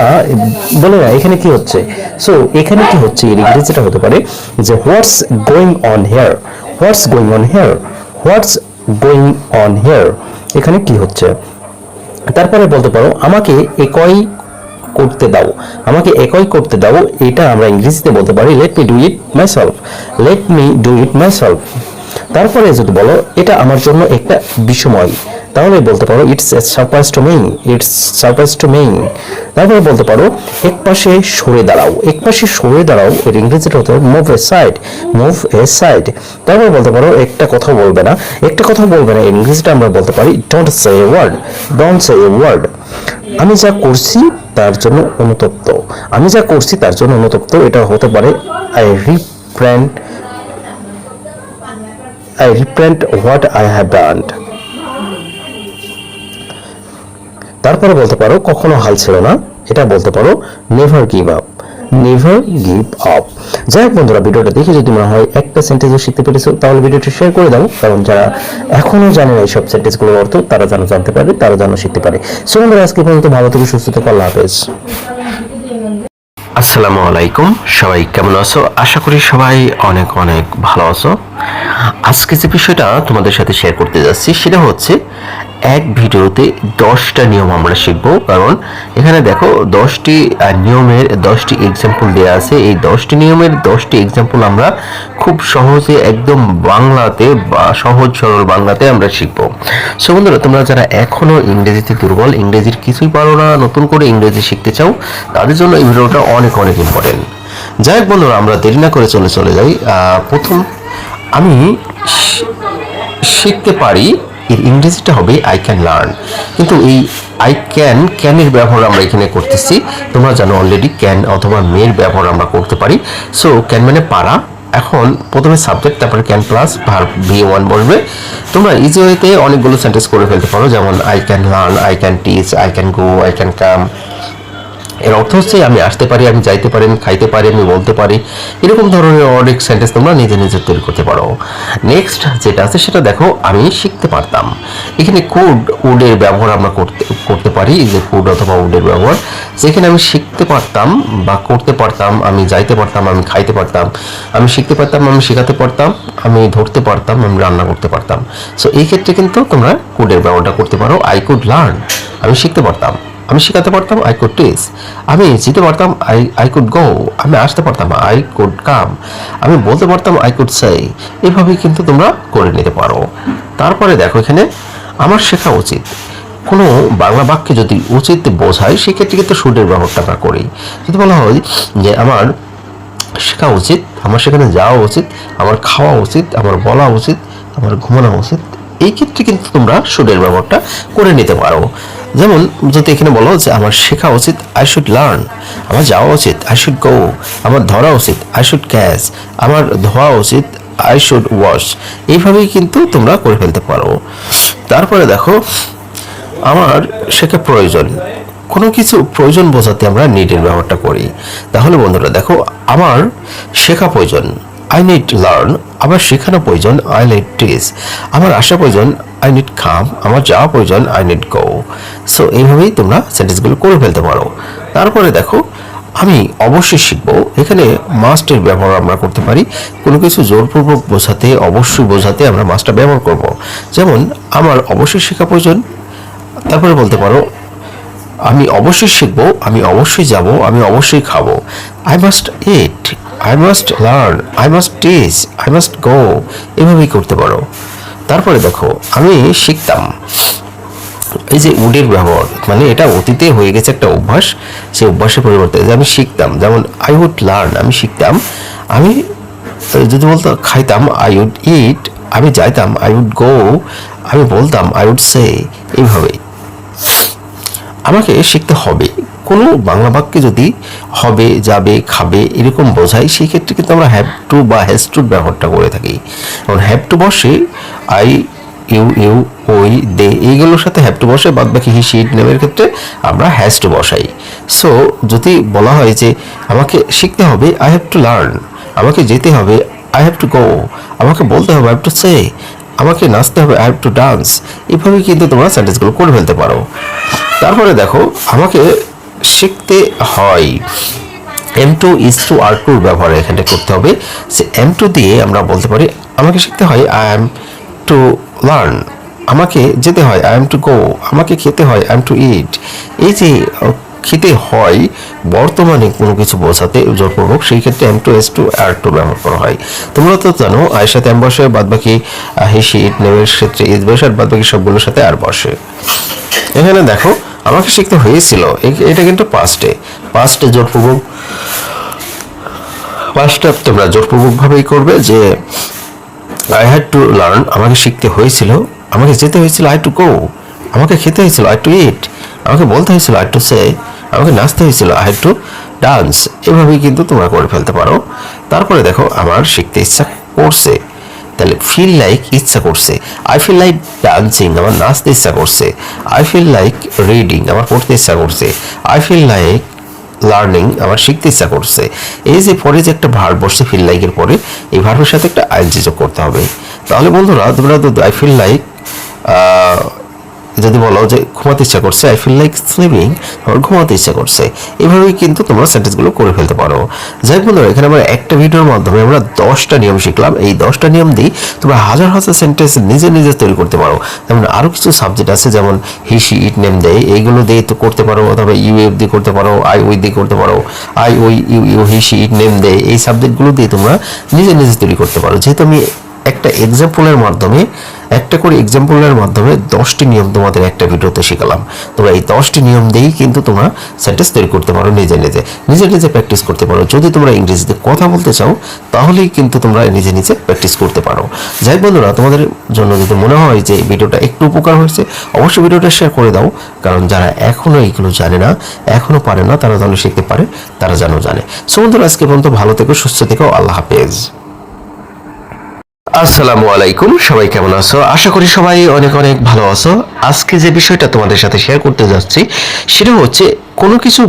বলে না এখানে কি হচ্ছে। সো এখানে কি হচ্ছে এর ইংরেজিটা হতে পারে যে what's going on here, what's going on here, what's going on here, এখানে কি হচ্ছে। তারপরে বলতে পারো আমাকে একই করতে দাও, আমাকে একই করতে দাও, এটা আমরা ইংরেজিতে বলতে পারি let me do it myself, let me do it myself. তারপরে যদি বলো এটা আমার জন্য একটা বিস্ময়, তাহলে বলতে পারো it's a surprise to me, it's surprise to me. তারপরে বলতে পারো এক পাশে সরে দাঁড়াও, এক পাশে সরে দাঁড়াও, এর ইংরেজিটা হতে হবে মুভ এ সাইড, মুভ এ সাইড। তারপরে বলতে পারো একটা কথা বলবে না, একটা কথা বলবে না, ইংরেজিটা আমরা বলতে পারি don't say a word, don't say a word. আমি যা করছি তার জন্য অনুতপ্ত, আমি যা করছি তার জন্য অনুতপ্ত, এটা হতে পারে I রিপ্রেন্ট, I repent what I have done. তারপরে বলতে পারো কখনো হাল ছেড়ো না, এটা বলতে পারো never give up, never give up. যাই হোক বন্ধুরা, ভিডিওটা দেখে যদি মনে হয় একটা সেন্টেন্সও শিখতে পেরেছো তাহলে ভিডিওটি শেয়ার করে দাও, কারণ যারা এখনো জানে না এইসব সেন্টেন্সগুলোর অর্থ তারা যেন জানতে পারে, তারা যেন শিখতে পারে। সো বন্ধুরা, আজকে পর্যন্ত ভালো থেকে সুস্থ থেকো, আল্লাহ হাফেজ। আসসালামু আলাইকুম, সবাই কেমন আছো? আশা করি সবাই অনেক অনেক ভালো আছো। আজকে যে বিষয়টা তোমাদের সাথে শেয়ার করতে যাচ্ছি সেটা হচ্ছে এক ভিডিওতে 10টা নিয়ম আমরা শিখবো। কারণ এখানে দেখো 10টি নিয়মের 10টি এক্সাম্পল দেওয়া আছে। এই 10টি নিয়মের 10টি এক্সাম্পল আমরা খুব সহজে একদম বাংলাতে বা সহজ সরল বাংলাতে আমরা শিখবো। সো বন্ধুরা, তোমরা যারা এখনো ইংরেজিতে দুর্বল, ইংরেজির কিছুই পারো না, নতুন করে ইংরেজি শিখতে চাও, তাদের জন্য এই ভিডিওটা অনেক অনেক ইম্পর্টেন্ট। যাই হোক বন্ধুরা, আমরা দেরি না করে চলে যাই। প্রথম আমি শিখতে পারি, এর ইংরেজিটা হবে আই ক্যান লার্ন। কিন্তু এই আই ক্যানের ব্যবহার আমরা এখানে করতেছি। তোমরা জানো অলরেডি ক্যান অথবা মের ব্যবহার আমরা করতে পারি। সো ক্যান মানে পারা, এখন প্রথমে সাবজেক্ট, তারপরে ক্যান প্লাস ভার্ব V1 বলবে। তোমরা ইজি ওয়েতে অনেকগুলো সেন্টেন্স করে ফেলতে পারো, যেমন I can learn, I can teach, I can go, I can come. এর অর্থ হচ্ছে আমি আসতে পারি, আমি যাইতে পারি, আমি খাইতে পারি, আমি বলতে পারি। এরকম ধরনের অনেক সেন্টেন্স তোমরা নিজে নিজে তৈরি করতে পারো। নেক্সট যেটা আছে সেটা দেখো, আমি শিখতে পারতাম। এখানে কুড, উডের ব্যবহার আমরা করতে পারি, যে কুড অথবা উডের ব্যবহার, যেখানে আমি শিখতে পারতাম বা করতে পারতাম, আমি যাইতে পারতাম, আমি খাইতে পারতাম, আমি শিখতে পারতাম, আমি শেখাতে পারতাম, আমি ধরতে পারতাম, আমি রান্না করতে পারতাম। সো এই ক্ষেত্রে কিন্তু তোমরা কুডের ব্যবহারটা করতে পারো। আই কুড লার্ন, আমি শিখতে পারতাম, আমি শেখাতে পারতাম, আই কুড টিচ, আমি যেতে পারতাম, আই কুড গো, আমি আসতে পারতাম, আই কুড কাম, আমি বলতে পারতাম, আই কুড সে। এভাবেই কিন্তু তোমরা করে নিতে পারো। তারপরে দেখো এখানে আমার শেখা উচিত, কোনো বাংলা বাক্যে যদি উচিত বোঝায় সেক্ষেত্রে কিন্তু শুডের ব্যবহারটা আমরা করি। যদি বলা হয় যে আমার শেখা উচিত, আমার সেখানে যাওয়া উচিত, আমার খাওয়া উচিত, আমার বলা উচিত, আমার ঘুমানো উচিত, এই ক্ষেত্রে কিন্তু তোমরা শুডের ব্যবহারটা করে নিতে পারো। যেমন যদি এখানে বলো যে আমার শেখা উচিত, আই শুড লার্ন, আমার যাওয়া উচিত, আই শুড গো, আমার ধরা উচিত, আই শুড ক্যাচ, আমার ধোয়া উচিত, আই শুড ওয়াশ। এইভাবেই কিন্তু তোমরা করে ফেলতে পারো। তারপরে দেখো আমার শেখা প্রয়োজন, কোনো কিছু প্রয়োজন বোঝাতে আমরা নিডের ব্যবহারটা করি। তাহলে বন্ধুরা দেখো, আমার শেখা প্রয়োজন, আই নিড লার্ন, আমার শেখানো প্রয়োজন, আই নিড টিচ, আমার আসা প্রয়োজন, আই নিড কাম, আমার যাওয়া প্রয়োজন, আই নিড গো। সো এইভাবেই তোমরা সেন্টেন্সগুলো করে ফেলতে পারো। তারপরে দেখো আমি অবশ্যই শিখবো, এখানে মাস্টের ব্যবহার আমরা করতে পারি। কোনো কিছু জোরপূর্বক বোঝাতে, অবশ্যই বোঝাতে আমরা মাস্টটা ব্যবহার করব। যেমন আমার অবশ্যই শেখা প্রয়োজন, তারপরে বলতে পারো আমি অবশ্যই শিখবো, আমি অবশ্যই যাব, আমি অবশ্যই খাবো, I must it, I must learn, I must teach, I must গো। এভাবেই করতে পারো। তারপরে দেখো আমি শিখতাম, এই যে উডের ব্যবহার, মানে এটা অতীতে হয়ে গেছে একটা অভ্যাস, সেই অভ্যাসের পরিবর্তে যে আমি শিখতাম, যেমন আই উড লার্ন, আমি শিখতাম, আমি যদি বলতো খাইতাম, আই উড ইট, আমি যাইতাম, আই উড গো, আমি বলতাম, আই উড সে। এইভাবেই আমাকে শিখতে হবে। কোনো বাংলা বাক্যে যদি হবে, যাবে, খাবে এরকম বোঝায়, সেই ক্ষেত্রে কিন্তু আমরা হ্যাভ টু বা হ্যাজ টুর ব্যবহারটা করে থাকি। কারণ হ্যাভ টু বসে আই, ইউ, ওই, দে এইগুলোর সাথে হ্যাভ টু বসে, বাদ বাকি হি, শি, ইট নেমের ক্ষেত্রে আমরা হ্যাজ টু বসাই। সো যদি বলা হয় যে আমাকে শিখতে হবে, আই হ্যাভ টু লার্ন, আমাকে যেতে হবে, আই হ্যাভ টু গো, আমাকে বলতে হবে, আই হ্যাভ টু সে, আমাকে নাচতে হবে, আই হ্যাভ টু ডান্স। এভাবেই কিন্তু তোমরা সেন্টেন্সগুলো করে ফেলতে পারো। তারপরে দেখো, আমাকে শিখতে হয়, এম টু, ইজ টু, আর টুর ব্যবহার এখানে করতে হবে। সে এম টু দিয়ে আমরা বলতে পারি আমাকে শিখতে হয়, আই এম টু লার্ন, আমাকে যেতে হয়, আই এম টু গো, আমাকে খেতে হয়, আই এম টু ইট। এই যে খেতে হয় বর্তমানে কোনো কিছু বোঝাতে জোরপূর্বক, সেই ক্ষেত্রে M two, S two, are two ব্যবহার করা হয়। তোমরা তো জানো আয়ের সাথে এম বসে, বাদ বাকি হি, শি, ইট নেমের ক্ষেত্রে ইজ বসে, আর বাদ বাকি সবগুলোর সাথে আর বসে। এখানে দেখো আমাকে শিখতে হয়েছিল, এটা কিন্তু পাস্টে জোরপূর্বক, পাস্টটা তোমরা জোরপূর্বক ভাবেই করবে যে আই হ্যাড টু লার্ন, আমাকে শিখতে হয়েছিল, আমাকে যেতে হয়েছিল, আই টু গো, আমাকে খেতে হয়েছিল, আই টু ইট, আমাকে বলতে হয়েছিল, আই টু সে, আমাকে নাচতে হয়েছিল, আই হ্যাড টু ডান্স। এভাবেই কিন্তু তোমরা করে ফেলতে পারো। তারপরে দেখো আমার শিখতে ইচ্ছা করছে, তাহলে ফিল লাইক ইচ্ছা করছে, আই ফিল লাইক ডান্সিং, আমার নাচতে ইচ্ছা করছে, আই ফিল লাইক রিডিং, আমার পড়তে ইচ্ছা করছে, আই ফিল লাইক লার্নিং, আমার শিখতে ইচ্ছা করছে। এই যে পরে যে একটা ভার্ব বসছে ফিল লাইকের পরে, এই ভার্বের সাথে একটা আইএনজি যোগ করতে হবে। তাহলে বন্ধুরা তোমরা আই ফিল লাইক যদি বলো যে ঘুমাতে ইচ্ছা করছে, আই ফিল লাইক স্লিপিং, আমার ঘুমাতে ইচ্ছা করছে। এভাবেই কিন্তু তোমরা সেন্টেন্সগুলো করে ফেলতে পারো। যাই বন্ধুরা, এখানে আমরা একটা ভিডিওর মাধ্যমে আমরা 10টা নিয়ম শিখলাম। এই 10টা নিয়ম দিয়ে তোমরা হাজার হাজার সেন্টেন্স নিজে নিজে তৈরি করতে পারো। যেমন আরও কিছু সাবজেক্ট আছে, যেমন হি, শি, ইট নেম দেয়, এইগুলো দিয়ে তো করতে পারো, অথবা ইউ, এফ দিয়ে করতে পারো, আই, ওই দিয়ে করতে পারো, I, we, you, he, she, it name দেয়, এই সাবজেক্টগুলো দিয়ে তোমরা নিজে নিজে তৈরি করতে পারো। যেহেতু আমি একটা এক্সাম্পলের মাধ্যমে, একটা করে এক্সাম্পলের মাধ্যমে 10টি নিয়ম তোমাদের একটা ভিডিওতে শেখালাম। তোমরা এই 10টি নিয়ম দিয়েই কিন্তু তোমরা সেন্টেন্স তৈরি করতে পারো, নিজে নিজে প্র্যাকটিস করতে পারো। যদি তোমরা ইংরেজিতে কথা বলতে চাও তাহলেই কিন্তু তোমরা নিজে নিজে প্র্যাকটিস করতে পারো। যাই বন্ধুরা, তোমাদের জন্য যদি মনে হয় যে ভিডিওটা একটু উপকার হয়েছে, অবশ্যই ভিডিওটা শেয়ার করে দাও। কারণ যারা এখনো এইগুলো জানে না, এখনো পারে না, তারা যেন শিখতে পারে, তারা যেন জানে। সো বন্ধুরা, আজকে পর্যন্ত ভালো থেকো, সুস্থ থেকো, আল্লাহ হাফেজ। আসসালামু আলাইকুম, সবাই কেমন আছো? আশা করি সবাই অনেক অনেক ভালো আছো। আজকে যে বিষয়টা তোমাদের সাথে শেয়ার করতে যাচ্ছি সেটা হচ্ছে কোনো কিছু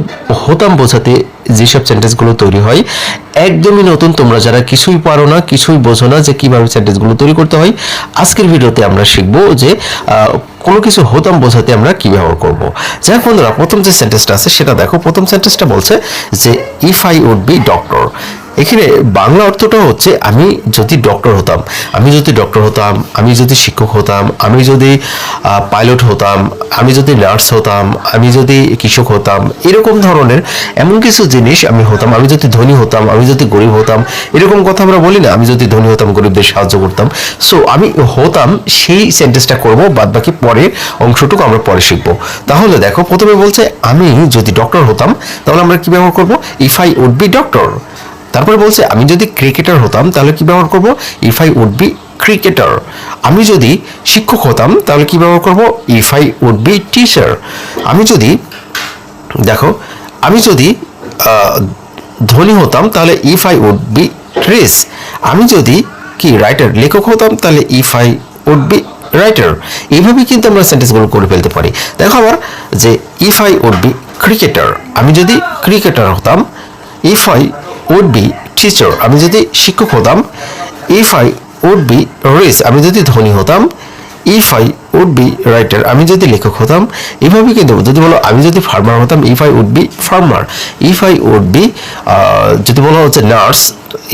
হতাম বোঝাতে যেসব সেন্টেন্সগুলো তৈরি হয়, একদমই নতুন, তোমরা যারা কিছুই পারো না, কিছুই বোঝো না যে কিভাবে সেন্টেন্সগুলো তৈরি করতে হয়, আজকের ভিডিওতে আমরা শিখবো যে কোনো কিছু হতাম বোঝাতে আমরা কি ব্যবহার করব। যাই হোক বন্ধুরা, প্রথম যে সেন্টেন্সটা আছে সেটা দেখো। প্রথম সেন্টেন্সটা বলছে যে if I would be doctor. এখানে বাংলা অর্থটা হচ্ছে আমি যদি ডক্টর হতাম, আমি যদি ডক্টর হতাম, আমি যদি শিক্ষক হতাম, আমি যদি পাইলট হতাম, আমি যদি নার্স হতাম, আমি যদি কৃষক হতাম, এরকম ধরনের এমন কিছু জিনিস আমি হতাম। আমি যদি ধনী হতাম, আমি যদি গরিব হতাম, এরকম কথা আমরা বলি না, আমি যদি ধনী হতাম, গরিবদের সাহায্য করতাম। সো আমি হতাম, সেই সেন্টেন্সটা করবো, বাদ বাকি পরের অংশটুকু আমরা পরে শিখবো। তাহলে দেখো, প্রথমে বলছে আমি যদি ডক্টর হতাম, তাহলে আমরা কি ব্যবহার করবো? If I would be doctor. তারপরে বলছে আমি যদি ক্রিকেটার হতাম, তাহলে কি ব্যবহার করব? If I would be cricketer. আমি যদি শিক্ষক হতাম, তাহলে কি ব্যবহার করব? If I would be teacher. আমি যদি দেখো, আমি যদি ধনী হতাম, তাহলে if I would be rich. আমি যদি কি রাইটার, লেখক হতাম, তাহলে if I would be writer. এইভাবেই কিন্তু আমরা সেন্টেন্সগুলো করে ফেলতে পারি। দেখো আবার যে if I would be cricketer, আমি যদি ক্রিকেটার হতাম, if I would be teacher. আমি যদি শিক্ষক হতাম, if I would be rich. আমি যদি ধনী হতাম, if I would be writer. আমি যদি লেখক হতাম, এভাবে কিন্তু যদি বলো আমি যদি ফার্মার হতাম, if I would be farmer. If I would be যদি বলো হচ্ছে nurse,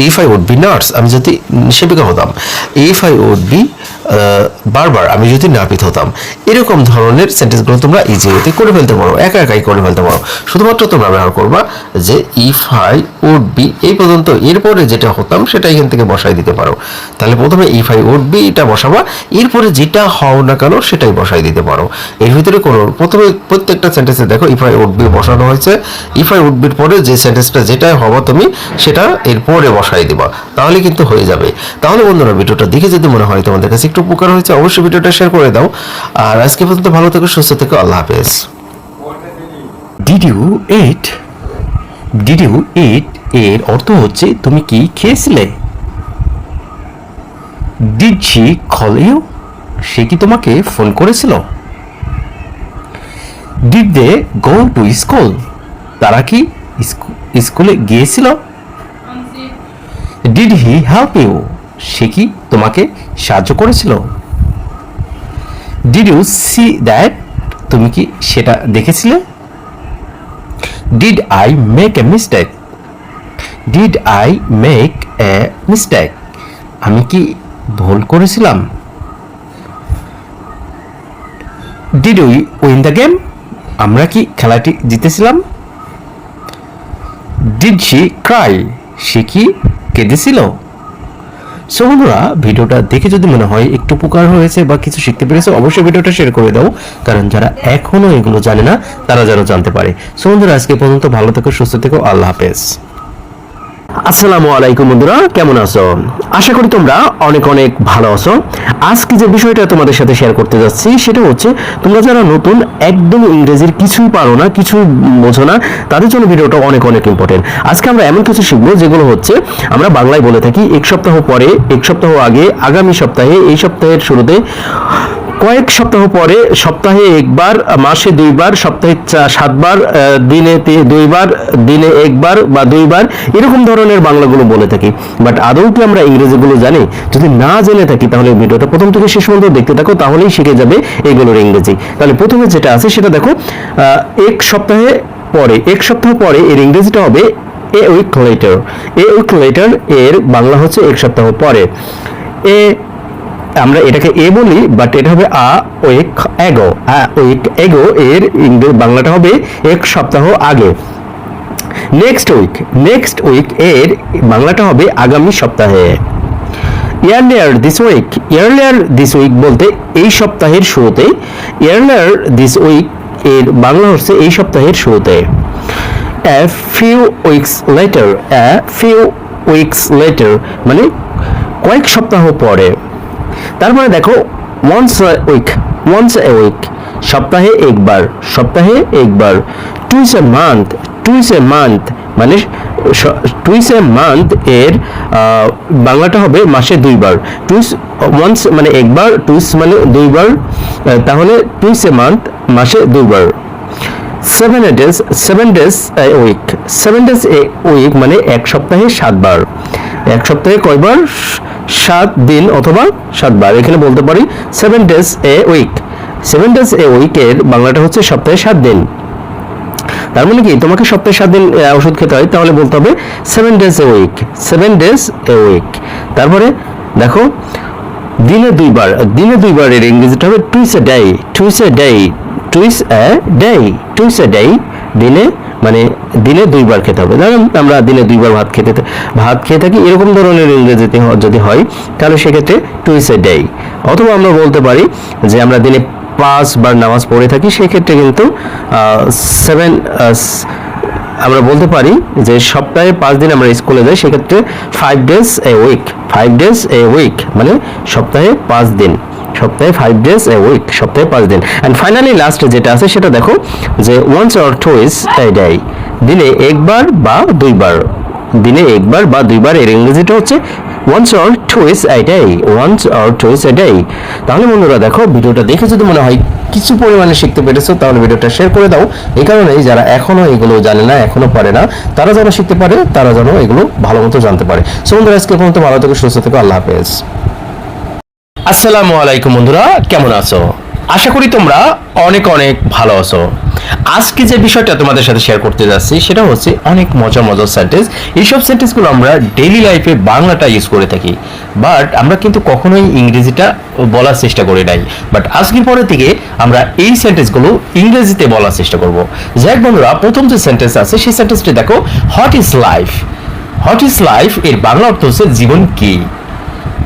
if I would be nurse. আমি যদি সেবিকা হতাম, ইফ আই উড বি বারবার। আমি যদি নাপিত হতাম। এরকম ধরনের সেন্টেন্সগুলো তোমরা ইজিলি করে ফেলতে পারো, একাই করে ফেলতে পারো। শুধুমাত্র তোমরা ব্যবহার করবা যে ইফ আই উড বি এই পর্যন্ত, এরপরে যেটা হতাম সেটা এখান থেকে বসাই দিতে পারো। তাহলে প্রথমে ইফ আই উড বি এটা বসাবা, এরপরে যেটা হও না কেন সেটাই বসাই দিতে পারো। এর ভিতরে কোনো প্রথমে প্রত্যেকটা সেন্টেন্সে দেখো ইফ আই উড বি বসানো হয়েছে। ইফ আই উড বির পরে যে সেন্টেন্সটা যেটা হবা তুমি সেটা এরপরে বসাই দিবা, তাহলে কিন্তু হয়ে যাবে। তাহলে বন্ধুরা, ভিডিওটা দেখে যদি মনে হয় তোমাদের কাছে একটু উপকার হয়েছে, অবশ্যই ভিডিওটা শেয়ার করে দাও। আর আজকে পর্যন্ত ভালো থেকো, সুস্থ থেকো, আল্লাহ হাফেজ। Did you eat, did you eat এর অর্থ হচ্ছে তুমি কি খেয়েছিলে। ডিড শি কল ইউ, সে কি তোমাকে ফোন করেছিল। Did they go to school, তারা কি স্কুলে গিয়েছিল। ডিড হি হেল্প ইউ, সে কি তোমাকে সাহায্য করেছিল। ডিড ইউ সি দ্যাট, তুমি কি সেটা দেখেছিলে। Did I make a mistake, did I make a mistake, আমি কি ভুল করেছিলাম। Did we win the game, আমরা কি খেলাটি জিতেছিলাম। ডিড শি ক্রাই, সে কি কেঁদেছিল। সো বন্ধুরা, ভিডিওটা দেখে যদি মনে হয় একটু উপকার হয়েছে বা কিছু শিখতে পেরেছো, অবশ্যই ভিডিওটা শেয়ার করে দাও, কারণ যারা এখনো এগুলো জানে না তারা যেন জানতে পারে। সো বন্ধুরা, আজকে পর্যন্ত ভালো থেকো, সুস্থ থেকো, আল্লাহ হাফেজ। আসসালামু আলাইকুম বন্ধুরা, কেমন আছো? আশা করি তোমরা অনেক অনেক ভালো আছো। আজকে যে বিষয়টা তোমাদের সাথে শেয়ার করতে যাচ্ছি সেটা হচ্ছে, তোমরা যারা নতুন একদম ইংরেজির কিছুই পারো না, কিছুই বোঝো না, তাদের জন্য ভিডিওটা অনেক অনেক ইম্পর্টেন্ট। আজকে আমরা এমন কিছু শিখবো যেগুলো হচ্ছে আমরা বাংলায় বলে থাকি এক সপ্তাহ পরে, এক সপ্তাহ আগে, আগামী সপ্তাহে, এই সপ্তাহের শুরুতে, কয়েক সপ্তাহ পরে, সপ্তাহে একবার, মাসে দুইবার, সপ্তাহে 7 বার, দিনে 2 বার, দিনে 1 বার বা 2 বার, এরকম ধরনের বাংলাগুলো বলে থাকি। বাট আদৌ কি আমরা ইংরেজিগুলো জানি? যদি না জেনে থাকি তাহলে ভিডিওটা প্রথম থেকে শেষ পর্যন্ত দেখতে থাকো, তাহলেই শিখে যাবে এগুলোর ইংরেজি। তাহলে প্রথমে যেটা আছে সেটা দেখো, এক সপ্তাহে পরে, এক সপ্তাহ পরে এর ইংরেজিটা হবে a weak letter. A weak letter এর বাংলা হচ্ছে এক সপ্তাহ পরে। এ আমরা এটাকে এ বলি, বাট এটা হবে আ উইক এগো। উইক এগো এর বাংলাটা হবে এক সপ্তাহ আগে। নেক্সট উইক, নেক্সট উইক এর বাংলাটা হবে আগামী সপ্তাহে। ইয়ারলিয়ার দিস উইক, ইয়ারলিয়ার দিস উইক বলতে এই সপ্তাহের শুরুতে। ইয়ারলিয়ার দিস উইক এর বাংলা হচ্ছে এই সপ্তাহের শুরুতে। A few weeks later, a few weeks later মানে কয়েক সপ্তাহ পরে। তারপরে দেখো once a week, once a week সপ্তাহে একবার, সপ্তাহে একবার। twice a month, twice a month মানে twice a month এর বাংলাটা হবে মাসে 2 বার। twice, once মানে একবার, twice মানে 2 বার, তাহলে twice a month মাসে 2 বার। 7 days, 7 days a week, 7 days a week মানে এক সপ্তাহে 7 বার। এক সপ্তাহে কয়বার? 7 দিন অথবা 7 বার। এখানে বলতে পারি 7 days a week, 7 days a week এর বাংলাটা হচ্ছে সপ্তাহে 7 দিন। তার মানে কি, তোমাকে সপ্তাহে 7 দিন ওষুধ খেতে হয়, তাহলে বলতে হবে 7 days a week, 7 days a week। তারপরে দেখো দিনে 2 বার, দিনে 2 বার এর ইংরেজিটা হবে twice a day, twice a day, twice a day, twice a day। দিনে মানে দিনে 2 বার খেতে হবে। ধরুন আমরা দিনে 2 বার ভাত খেয়ে থাকি, এরকম ধরনের ইংরেজিতে যদি হয় তাহলে সেক্ষেত্রে twice a day। অথবা আমরা বলতে পারি যে আমরা দিনে 5 বার নামাজ পড়ে থাকি, সেক্ষেত্রে কিন্তু 7, আমরা বলতে পারি যে সপ্তাহে 5 দিন আমরা স্কুলে যাই, সেক্ষেত্রে 5 days a week, 5 days a week মানে সপ্তাহে 5 দিন, সপ্তাহে 5 days a week, সপ্তাহে 5 দিন। এন্ড ফাইনালি লাস্ট যেটা আছে সেটা দেখো যে once or twice a day, দিনে একবার বা 2 বার, দিনে একবার বা 2 বার এর ইংরেজিটা হচ্ছে once or twice a day, once or twice a day। তাহলে বন্ধুরা দেখো, ভিডিওটা দেখে যদি মনে হয় কিছু পরিমাণে শিখতে পেরেছো, তাহলে ভিডিওটা শেয়ার করে দাও। এই কারণেই যারা এখনো এগুলো জানে না, এখনো পারে না, তারা যেন শিখতে পারে, তারা যেন এগুলো ভালো মতো জানতে পারে। সো বন্ধুরা, আজকে পর্যন্ত ভালো থেকো, সুস্থ থেকো, আল্লাহ হাফেজ। আসসালামু আলাইকুম বন্ধুরা, কেমন আছো? আশা করি তোমরা অনেক অনেক ভালো আছো। আজকে যে বিষয়টা তোমাদের সাথে শেয়ার করতে যাচ্ছি সেটা হচ্ছে অনেক মজার মজার সেন্টেন্স। এইসব সেন্টেন্সগুলো আমরা ডেইলি লাইফে বাংলাটা ইউজ করে থাকি, বাট আমরা কিন্তু কখনোই ইংরেজিটা বলার চেষ্টা করি নাই। বাট আজকের পরে থেকে আমরা এই সেন্টেন্সগুলো ইংরেজিতে বলার চেষ্টা করব। যাই বন্ধুরা, প্রথম যে সেন্টেন্স আছে সেই সেন্টেন্সটি দেখো, what is life. What is life এর বাংলা অর্থ হচ্ছে জীবন কি।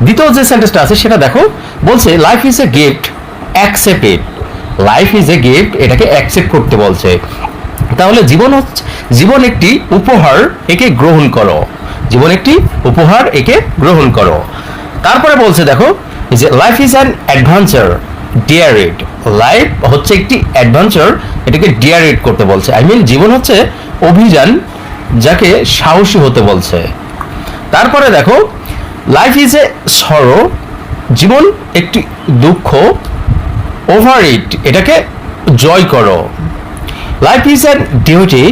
দ্বিতীয় যে সেন্টেন্সটা আছে সেটা দেখো, বলছে life is a gift, accept it. Life is a gift, এটাকে অ্যাকসেপ্ট করতে বলছে। তাহলে জীবন একটি উপহার, একে গ্রহণ করো। জীবন একটি উপহার, একে গ্রহণ করো। তারপরে বলছে দেখো যে life is an adventure, dear it. Life হচ্ছে একটি অ্যাডভেঞ্চার, এটাকে ডিয়ার ইট করতে বলছে। আই মিন জীবন হচ্ছে অভিযান, যাকে সাহসী হতে বলছে। তারপরে দেখো, লাইফ ইজ এ সরো, জীবন একটি দুঃখ। ওভার ইট, এটাকে জয় করো। Life is an duty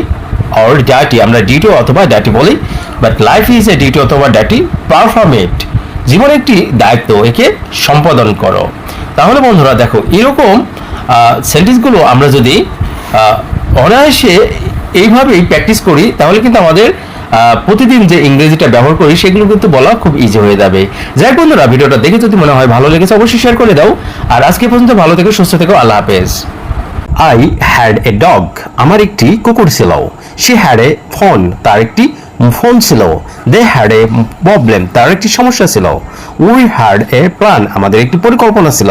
or duty, আমরা ডিউটি অথবা ডাটি বলি, but life is a duty অথবা ডাটি, পারফর্ম ইট। জীবন একটি দায়িত্ব, একে সম্পাদন করো। তাহলে বন্ধুরা দেখো, এরকম সেন্টেন্সগুলো আমরা যদি অনায়াসে এইভাবেই প্র্যাকটিস করি, তাহলে কিন্তু আমাদের প্রতিদিন যে ইংরেজিটা ব্যবহার করি সেগুলো কিন্তু বলা খুব ইজি হয়ে যাবে। যাই বন্ধুরা, ভিডিওটা দেখে যদি মনে হয় ভালো লেগেছে অবশ্যই শেয়ার করে দাও। আর আজকে পর্যন্ত ভালো থেকো, সুস্থ থেকো, আল্লাহ হাফেজ। আই হ্যাড এ ডগ, আমার একটি কুকুর ছিল। শি হ্যাড এ ফোন, তার একটি ফোন ছিল। দে হ্যাড এ প্রবলেম, তার একটি সমস্যা ছিল। উই হ্যাড এ প্ল্যান, আমাদের একটি পরিকল্পনা ছিল।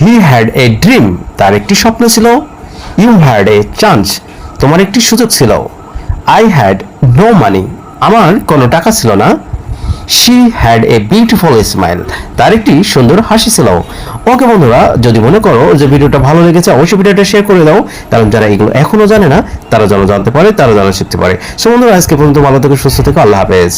হি হ্যাড এ ড্রিম, তার একটি স্বপ্ন ছিল। ইউ হ্যাড এ চান্স, তোমার একটি সুযোগ ছিল। আই হ্যাড নো মানি, আমার কোনো টাকা ছিল না। She had a beautiful smile, তার একটি সুন্দর হাসি ছিল। ওকে বন্ধুরা, যদি মনে করো যে ভিডিওটা ভালো লেগেছে অবশ্যই ভিডিওটা শেয়ার করে দাও, কারণ যারা এগুলো এখনো জানে না তারা যেন জানতে পারে, তারা যেন শিখতে পারে। সো বন্ধুরা, আজকে পর্যন্ত ভালো থেকো, সুস্থ থেকো, আল্লাহ হাফেজ।